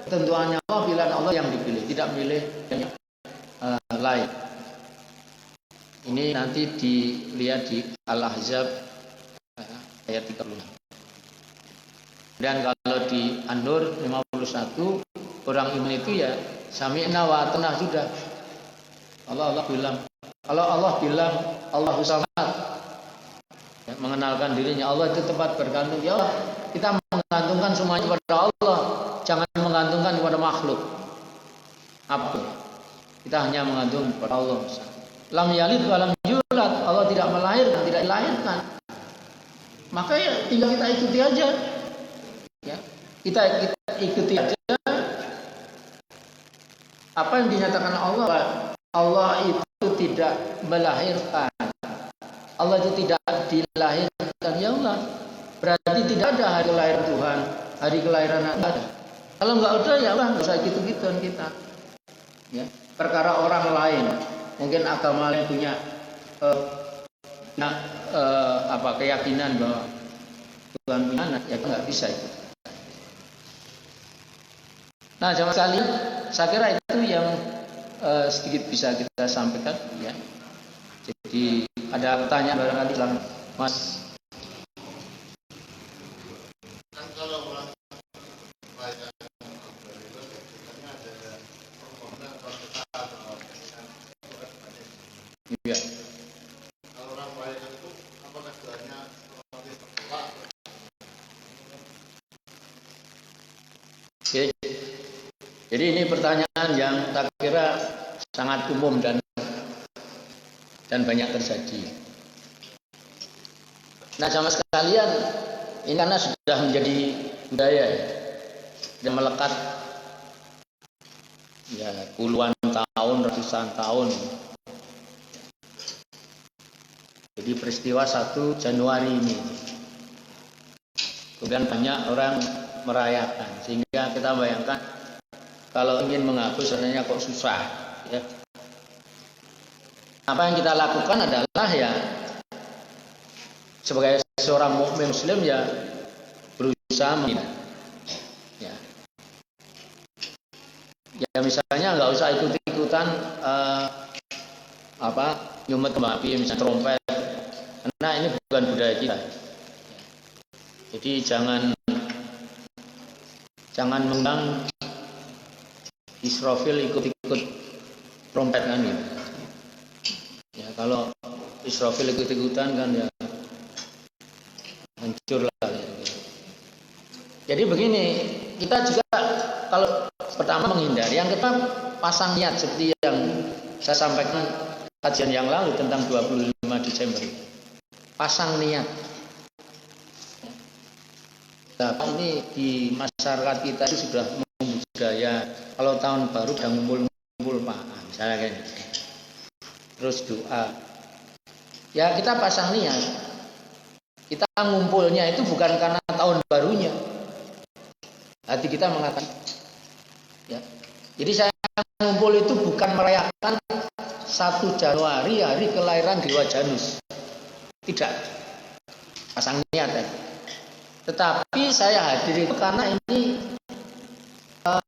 ketentuannya Allah, pilihan Allah yang dipilih, tidak milih yang lain. Ini nanti dilihat di Al-Ahzab ayat 36. Dan kalau di An-Nur 51, orang iman itu ya sami'na wa ata'na sudah. Allah bilang, kalau Allah bilang Allahu Samad, ya, mengenalkan dirinya Allah itu tempat bergantung. Ya Allah, kita menggantungkan semuanya kepada Allah, jangan menggantungkan kepada makhluk. Apa? Kita hanya mengantung kepada Allah. Lam yalid wa lam yulad, Allah tidak melahirkan, tidak dilahirkan. Maka ya tinggal kita ikuti aja. Ya. Kita ikuti aja apa yang dinyatakan Allah. Allah itu tidak melahirkan, Allah itu tidak dilahirkan. Ya Allah, berarti tidak ada hari kelahiran Tuhan, hari kelahiran Allah. Kalau nggak ada, ya Allah, nggak usah gitu-gituan kita. Ya, perkara orang lain, mungkin agama lain punya keyakinan bahwa Tuhan punya anak, ya nggak bisa itu. Nah, jamaah sekalian, saya kira itu yang sedikit bisa kita sampaikan, ya. Jadi ada pertanyaan barangkali, silakan, Mas. Iya. Kalau orang merayakan itu, apakah doanya otomatis tertolak? Oke. Jadi ini pertanyaan yang tak kira sangat umum dan banyak terjadi. Nah, sama sekalian, ini karena sudah menjadi budaya dan melekat ya puluhan tahun, ratusan tahun. Jadi peristiwa 1 Januari ini, kemudian banyak orang merayakan, sehingga kita bayangkan kalau ingin menghapus sebenarnya kok susah, ya. Apa yang kita lakukan adalah ya sebagai seorang mukmin muslim ya berusaha ya. Ya misalnya nggak usah ikut-ikutan nyumet kembang api, misalnya trompet, karena ini bukan budaya kita. Jadi jangan mengundang Israfil ikut-ikut trompet kan gitu. Ya kalau Israfil ikut-ikutan kan ya hancur lah. Ya. Jadi begini, kita juga kalau pertama menghindari, yang kedua pasang niat seperti yang saya sampaikan kajian yang lalu tentang 25 Desember. Pasang niat. Nah, ini di masyarakat kita itu sudah budaya kalau tahun baru udah ngumpul-ngumpul Pak, misalnya kayak gitu. Terus doa. Ya kita pasang niat. Kita ngumpulnya itu bukan karena tahun barunya. Hati kita mengatakan ya. Jadi saya ngumpul itu bukan merayakan 1 Januari hari kelahiran Dewa Janus. Tidak. Pasang niat ya. Tetapi saya hadir itu karena ini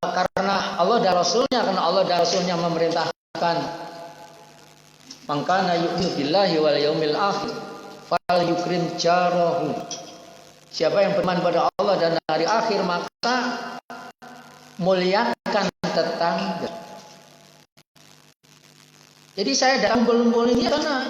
karena Allah dan Rasulnya, karena Allah dan Rasulnya memerintahkan mangkana yu'minu billahi wal yaumil akhir fal yukrim jarahu. Siapa yang beriman pada Allah dan hari akhir maka muliakan tetangga. Jadi saya datang kumpul-kumpul ini karena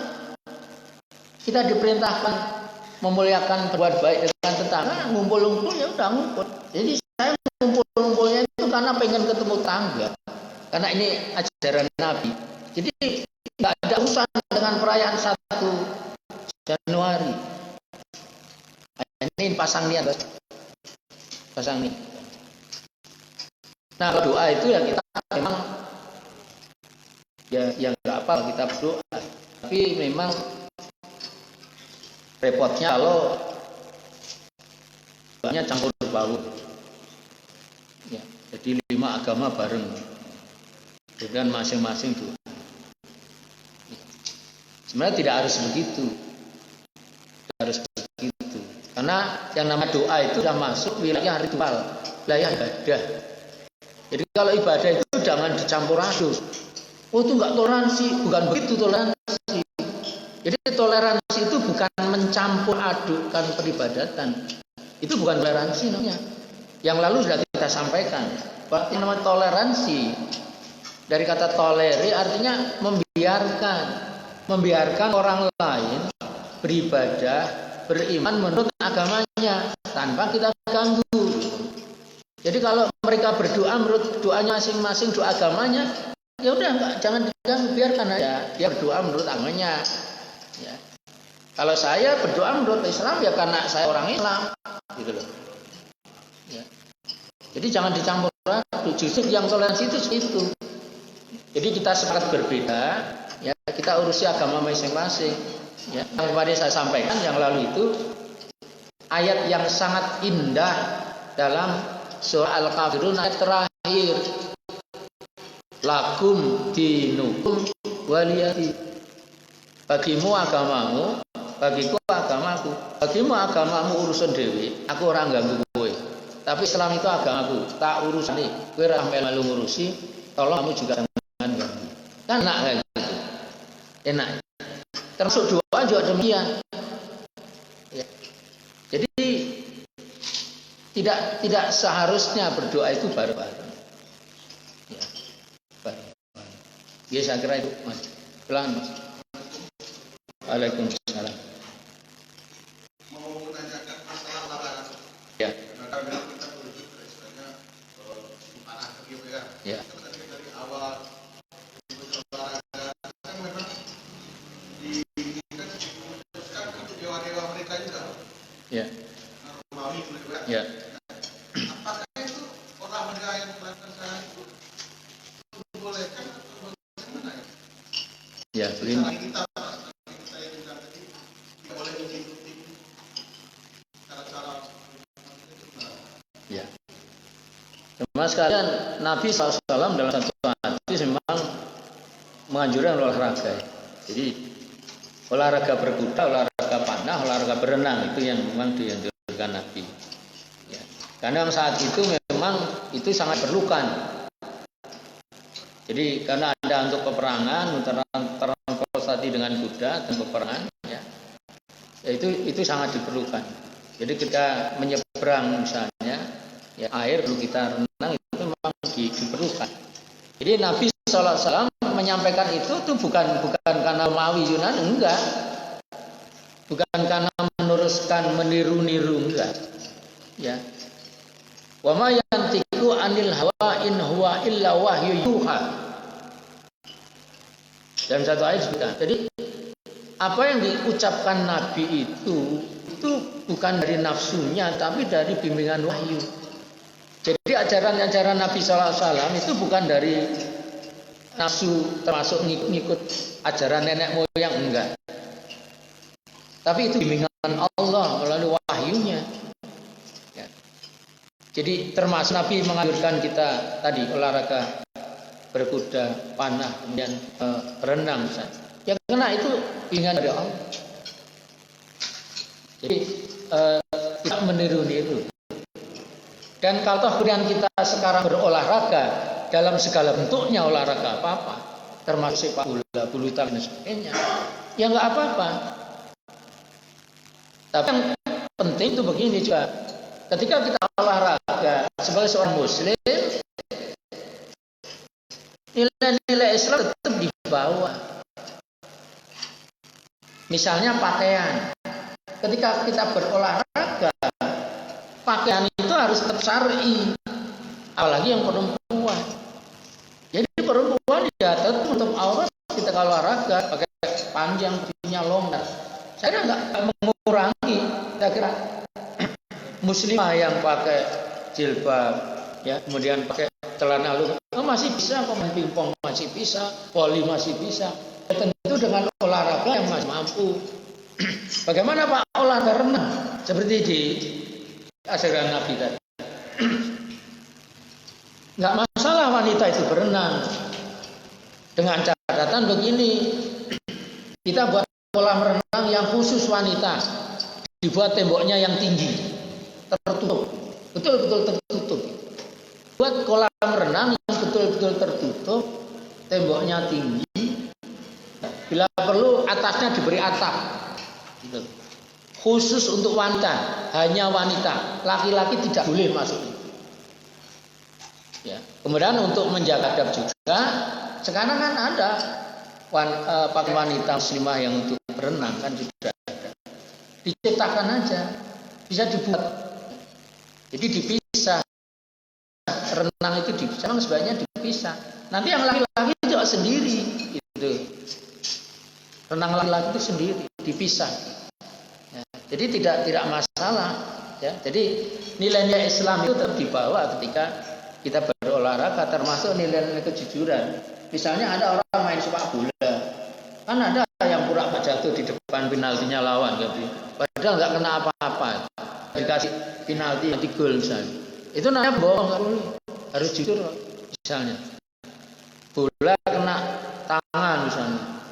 kita diperintahkan memuliakan, berbuat baik dengan tetangga, ngumpul-ngumpul ya udah ngumpul. Jadi saya ngumpul-ngumpulnya itu karena pengen ketemu tangga, karena ini ajaran Nabi. Jadi nggak ada urusan dengan perayaan 1 Januari. Ini pasang niat, pasang niat. Nah, doa itu ya kita memang ya nggak apa kita berdoa, tapi memang repotnya kalau banyak campur baur. Ya, jadi 5 agama bareng dengan masing-masing doa. Sebenarnya tidak harus begitu. Tidak harus begitu. Karena yang namanya doa itu sudah masuk wilayah ritual, wilayah ibadah. Jadi kalau ibadah itu jangan dicampur aduk. Oh itu enggak toleransi, bukan begitu toleransi. Jadi toleransi itu bukan mencampur adukkan peribadatan. Itu bukan toleransi namanya. Yang lalu sudah kita sampaikan bahwa yang namanya toleransi dari kata toleri artinya membiarkan orang lain beribadah, beriman menurut agamanya tanpa kita ganggu. Jadi kalau mereka berdoa menurut doanya masing-masing, doa agamanya, ya udah jangan diganggu, biarkan aja dia berdoa menurut agamanya. Ya. Kalau saya berdoa menurut Islam ya karena saya orang Islam, gitu loh. Ya. Jadi jangan dicampur aduk. Justru yang toleransi itu. Jadi kita sepakat berbeda, ya kita urusi agama masing-masing. Ya, yang kemarin saya sampaikan yang lalu itu ayat yang sangat indah dalam surah Al-Kafirun ayat terakhir. Lakum dinukum waliyadi. Bagimu agamamu, bagiku agamaku. Bagimu agamamu urusan dewi, aku orang ganggu kowe. Tapi Islam itu agamaku, tak urusani. Kowe ora melu ngurusi, tolong kamu juga jangan ganggu. Kan enak kayak gitu. Enak. Termasuk doa juga demikian. Ya. Jadi tidak seharusnya berdoa itu bareng-bareng. Ya. Bareng-bareng. Ya saya kira itu Mas. Pelan Mas. Waalaikumsalam. Mau menanyakan masalah larangan. Ya. Karena kita merujuk ke istilahnya panah gitu ya. Ya. Kita tadi dari awal olahraga kan memang kan diputuskan untuk dewa-dewa mereka juga. Ya. Romawi juga. Ya. Apakah itu orang-orang yang melakukan salah itu dibolehkan atau bagaimana ya? Ya, begini. Misalnya kita yang bilang tadi tidak boleh mengikuti cara-cara Ya. Mas sekalian, Nabi SAW dalam satu hadis memang menganjurkan olahraga. Jadi olahraga berkuda, olahraga panah, olahraga berenang itu yang memang dianjurkan Nabi. Ya. Karena saat itu memang itu sangat perlukan. Jadi karena ada untuk peperangan, transportasi dengan kuda dan peperangan, ya itu sangat diperlukan. Jadi kita menyeberang misalnya, ya air perlu kita renang itu memang diperlukan. Jadi Nabi SAW menyampaikan itu bukan karena Romawi Yunani, enggak, bukan karena meneruskan meniru-niru, enggak, ya. Wa ma yantiqu anil hawa in huwa illa wahyu yuha. Dan satu ayat disebutkan. Jadi apa yang diucapkan Nabi itu bukan dari nafsunya tapi dari bimbingan wahyu. Jadi ajaran-ajaran Nabi SAW itu bukan dari nafsu termasuk ngikut ajaran nenek moyang, enggak. Tapi itu bimbingan Allah melalui wahyunya. Ya. Jadi termasuk Nabi menganjurkan kita tadi olahraga berkuda, panah, kemudian berenang misalnya. Ya karena itu bimbingan dari Allah. Jadi tidak meniru-niru. Dan kalau kemudian kita sekarang berolahraga dalam segala bentuknya olahraga apa-apa, termasuk sepak bola, bulu tangkis dan sebagainya, ya nggak apa-apa. Tapi yang penting itu begini juga, ketika kita olahraga sebagai seorang Muslim, nilai-nilai Islam tetap dibawa. Misalnya pakaian, ketika kita berolahraga, pakaian itu harus tetap syar'i, apalagi yang perempuan. Jadi perempuan ya tetap menutup aurat kita kalau olahraga pakai panjang, bajunya longgar. Saya kira nggak mengurangi. Saya kira muslimah yang pakai jilbab, ya kemudian pakai celana lurus, masih bisa kok, main pingpong masih bisa, voli masih bisa. Ya, tentu dengan olahraga yang masih mampu. Bagaimana Pak olahraga renang seperti di ajaran Nabi tadi? Nggak masalah wanita itu berenang, dengan catatan begini, kita buat kolam renang yang khusus wanita, dibuat temboknya yang tinggi, tertutup, betul-betul tertutup. Buat kolam renang yang betul-betul tertutup, temboknya tinggi, bila perlu atasnya diberi atap, gitu. Khusus untuk wanita, hanya wanita, laki-laki tidak boleh masuk. Ya. Kemudian untuk menjaga adab juga, sekarang kan ada pakai wanita muslimah yang untuk berenang kan sudah ada. Diciptakan aja, bisa dibuat. Jadi dipisah. Renang itu dipisah, memang sebaiknya dipisah. Nanti yang laki-laki juga sendiri, gitu. Renang laki-laki itu sendiri, dipisah. Ya. Jadi tidak masalah. Ya, jadi nilai-nilai Islam itu tetap dibawa ketika kita berolahraga, termasuk nilai-nilai kejujuran. Misalnya ada orang main sepak bola, kan ada yang pura-pura jatuh di depan penaltinya lawan, gitu. Padahal nggak kena apa-apa, dikasih penalti nanti gol misalnya. Itu namanya bohong, nggak boleh. Harus jujur misalnya. Bola kena tangan misalnya,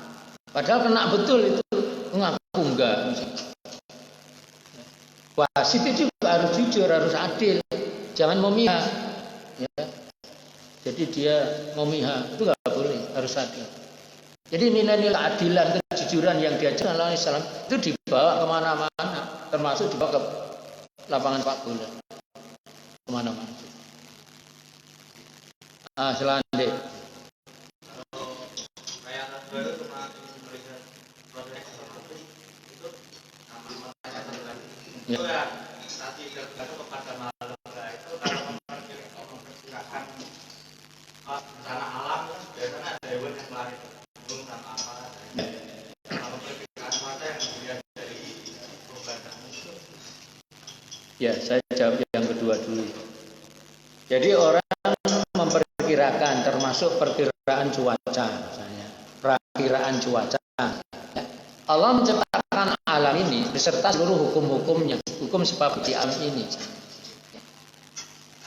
padahal kena betul itu, ngaku enggak misalnya. Wasit itu juga harus jujur, harus adil, jangan memihak. Ya. Jadi dia memihak itu nggak boleh, harus adil. Jadi nilai-nilai keadilan, kejujuran yang diajarkan oleh Islam itu dibawa kemana-mana, termasuk dibawa ke lapangan sepak bola, kemana-mana. Selanjutnya. Itu ya tadi kepada malam itu kalau memperkirakan bencana alam biasanya ada hewan yang lari burung dan apa kalau perkiraan mata yang dilihat dari perubahan itu. Ya, saya jawab yang kedua dulu. Jadi orang memperkirakan, termasuk perkiraan cuaca misalnya, perakiraan cuaca. Allah menciptakan alam ini beserta seluruh hukum-hukumnya, hukum sebab di alam ini.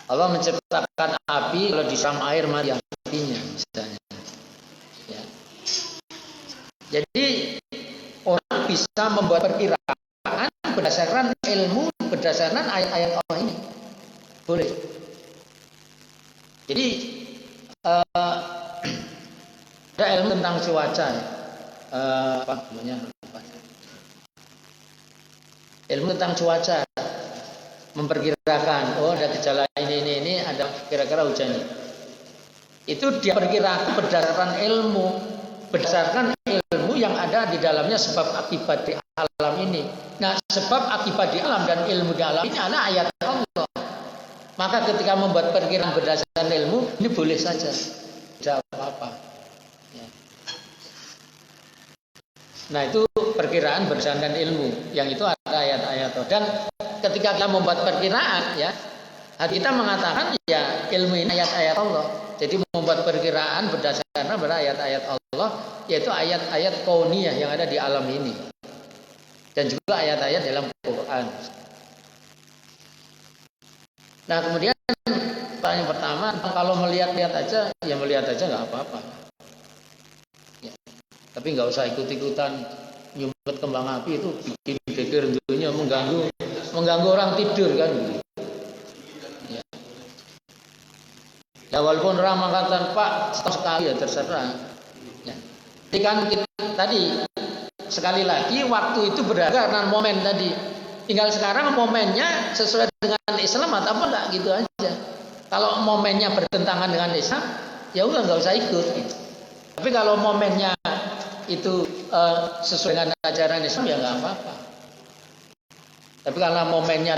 Allah menciptakan api, kalau disiram air mati apinya misalnya. Ya. Jadi orang bisa membuat perkiraan berdasarkan ilmu, berdasarkan ayat-ayat Allah ini. Boleh. Jadi ada ilmu tentang cuaca. Apa namanya? Ilmu tentang cuaca memperkirakan, oh ada gejala ini ada kira-kira hujan. Itu dia perkirakan berdasarkan ilmu yang ada di dalamnya sebab akibat di alam ini. Nah, sebab akibat di alam dan ilmu di alam ini adalah ayat Allah. Maka ketika membuat perkiraan berdasarkan ilmu, ini boleh saja, tidak apa-apa. Nah, itu perkiraan berdasarkan ilmu, yang itu ada ayat-ayat. Dan ketika kita membuat perkiraan, ya, hati kita mengatakan ya ilmu ini ayat-ayat Allah. Jadi membuat perkiraan berdasarkan ayat-ayat Allah, yaitu ayat-ayat kauniyah yang ada di alam ini, dan juga ayat-ayat dalam Quran. Nah, kemudian yang pertama, kalau melihat-lihat aja, ya melihat aja nggak apa-apa. Ya. Tapi nggak usah ikut-ikutan nyumpet kembang api, itu bikin geger dunia, mengganggu orang tidur kan. Ya, ya walaupun orang mengatakan Pak setahun sekali ya terserah. Ya. Jadi kan kita, tadi sekali lagi waktu itu berharga karena momen tadi. Tinggal sekarang momennya sesuai dengan Islam atau apa enggak gitu aja. Kalau momennya bertentangan dengan Islam, ya udah nggak usah ikut. Gitu. Tapi kalau momennya itu sesuai dengan ajaran Islam ya nggak apa-apa. Tapi karena momennya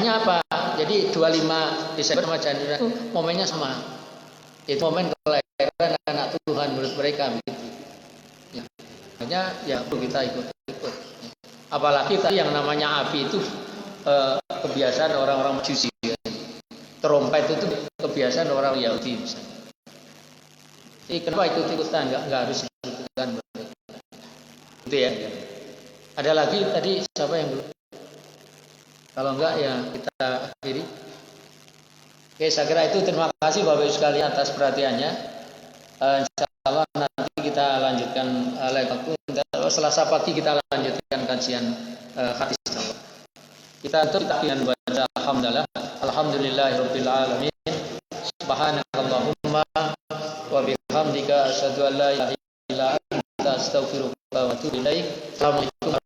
apa? Jadi 25 Desember sama Januari itu momennya sama. Itu momen kelahiran anak Tuhan menurut mereka begitu. Ya, hanya ya perlu kita ikut. Apalagi tadi yang namanya api itu kebiasaan orang-orang Majusi. Ya. Trompet itu kebiasaan orang Yahudi misalnya. Jadi kenapa ikut-ikutan? Nggak harus ikut-ikutan. Itu ya. Ada lagi tadi siapa yang belum? Kalau enggak ya kita akhiri. Oke, saya kira itu. Terima kasih Bapak Ibu sekalian atas perhatiannya. Insyaallah nanti kita lanjutkan lagi. Selasa pagi kita lanjutkan kajian hadis. Kita tutup dengan baca alhamdulillahirabbil alamin. Subhanakallahumma wa bihamdika asyhadu an la ilaha illa anta astaghfiruka wa atubu ilaik. Assalamualaikum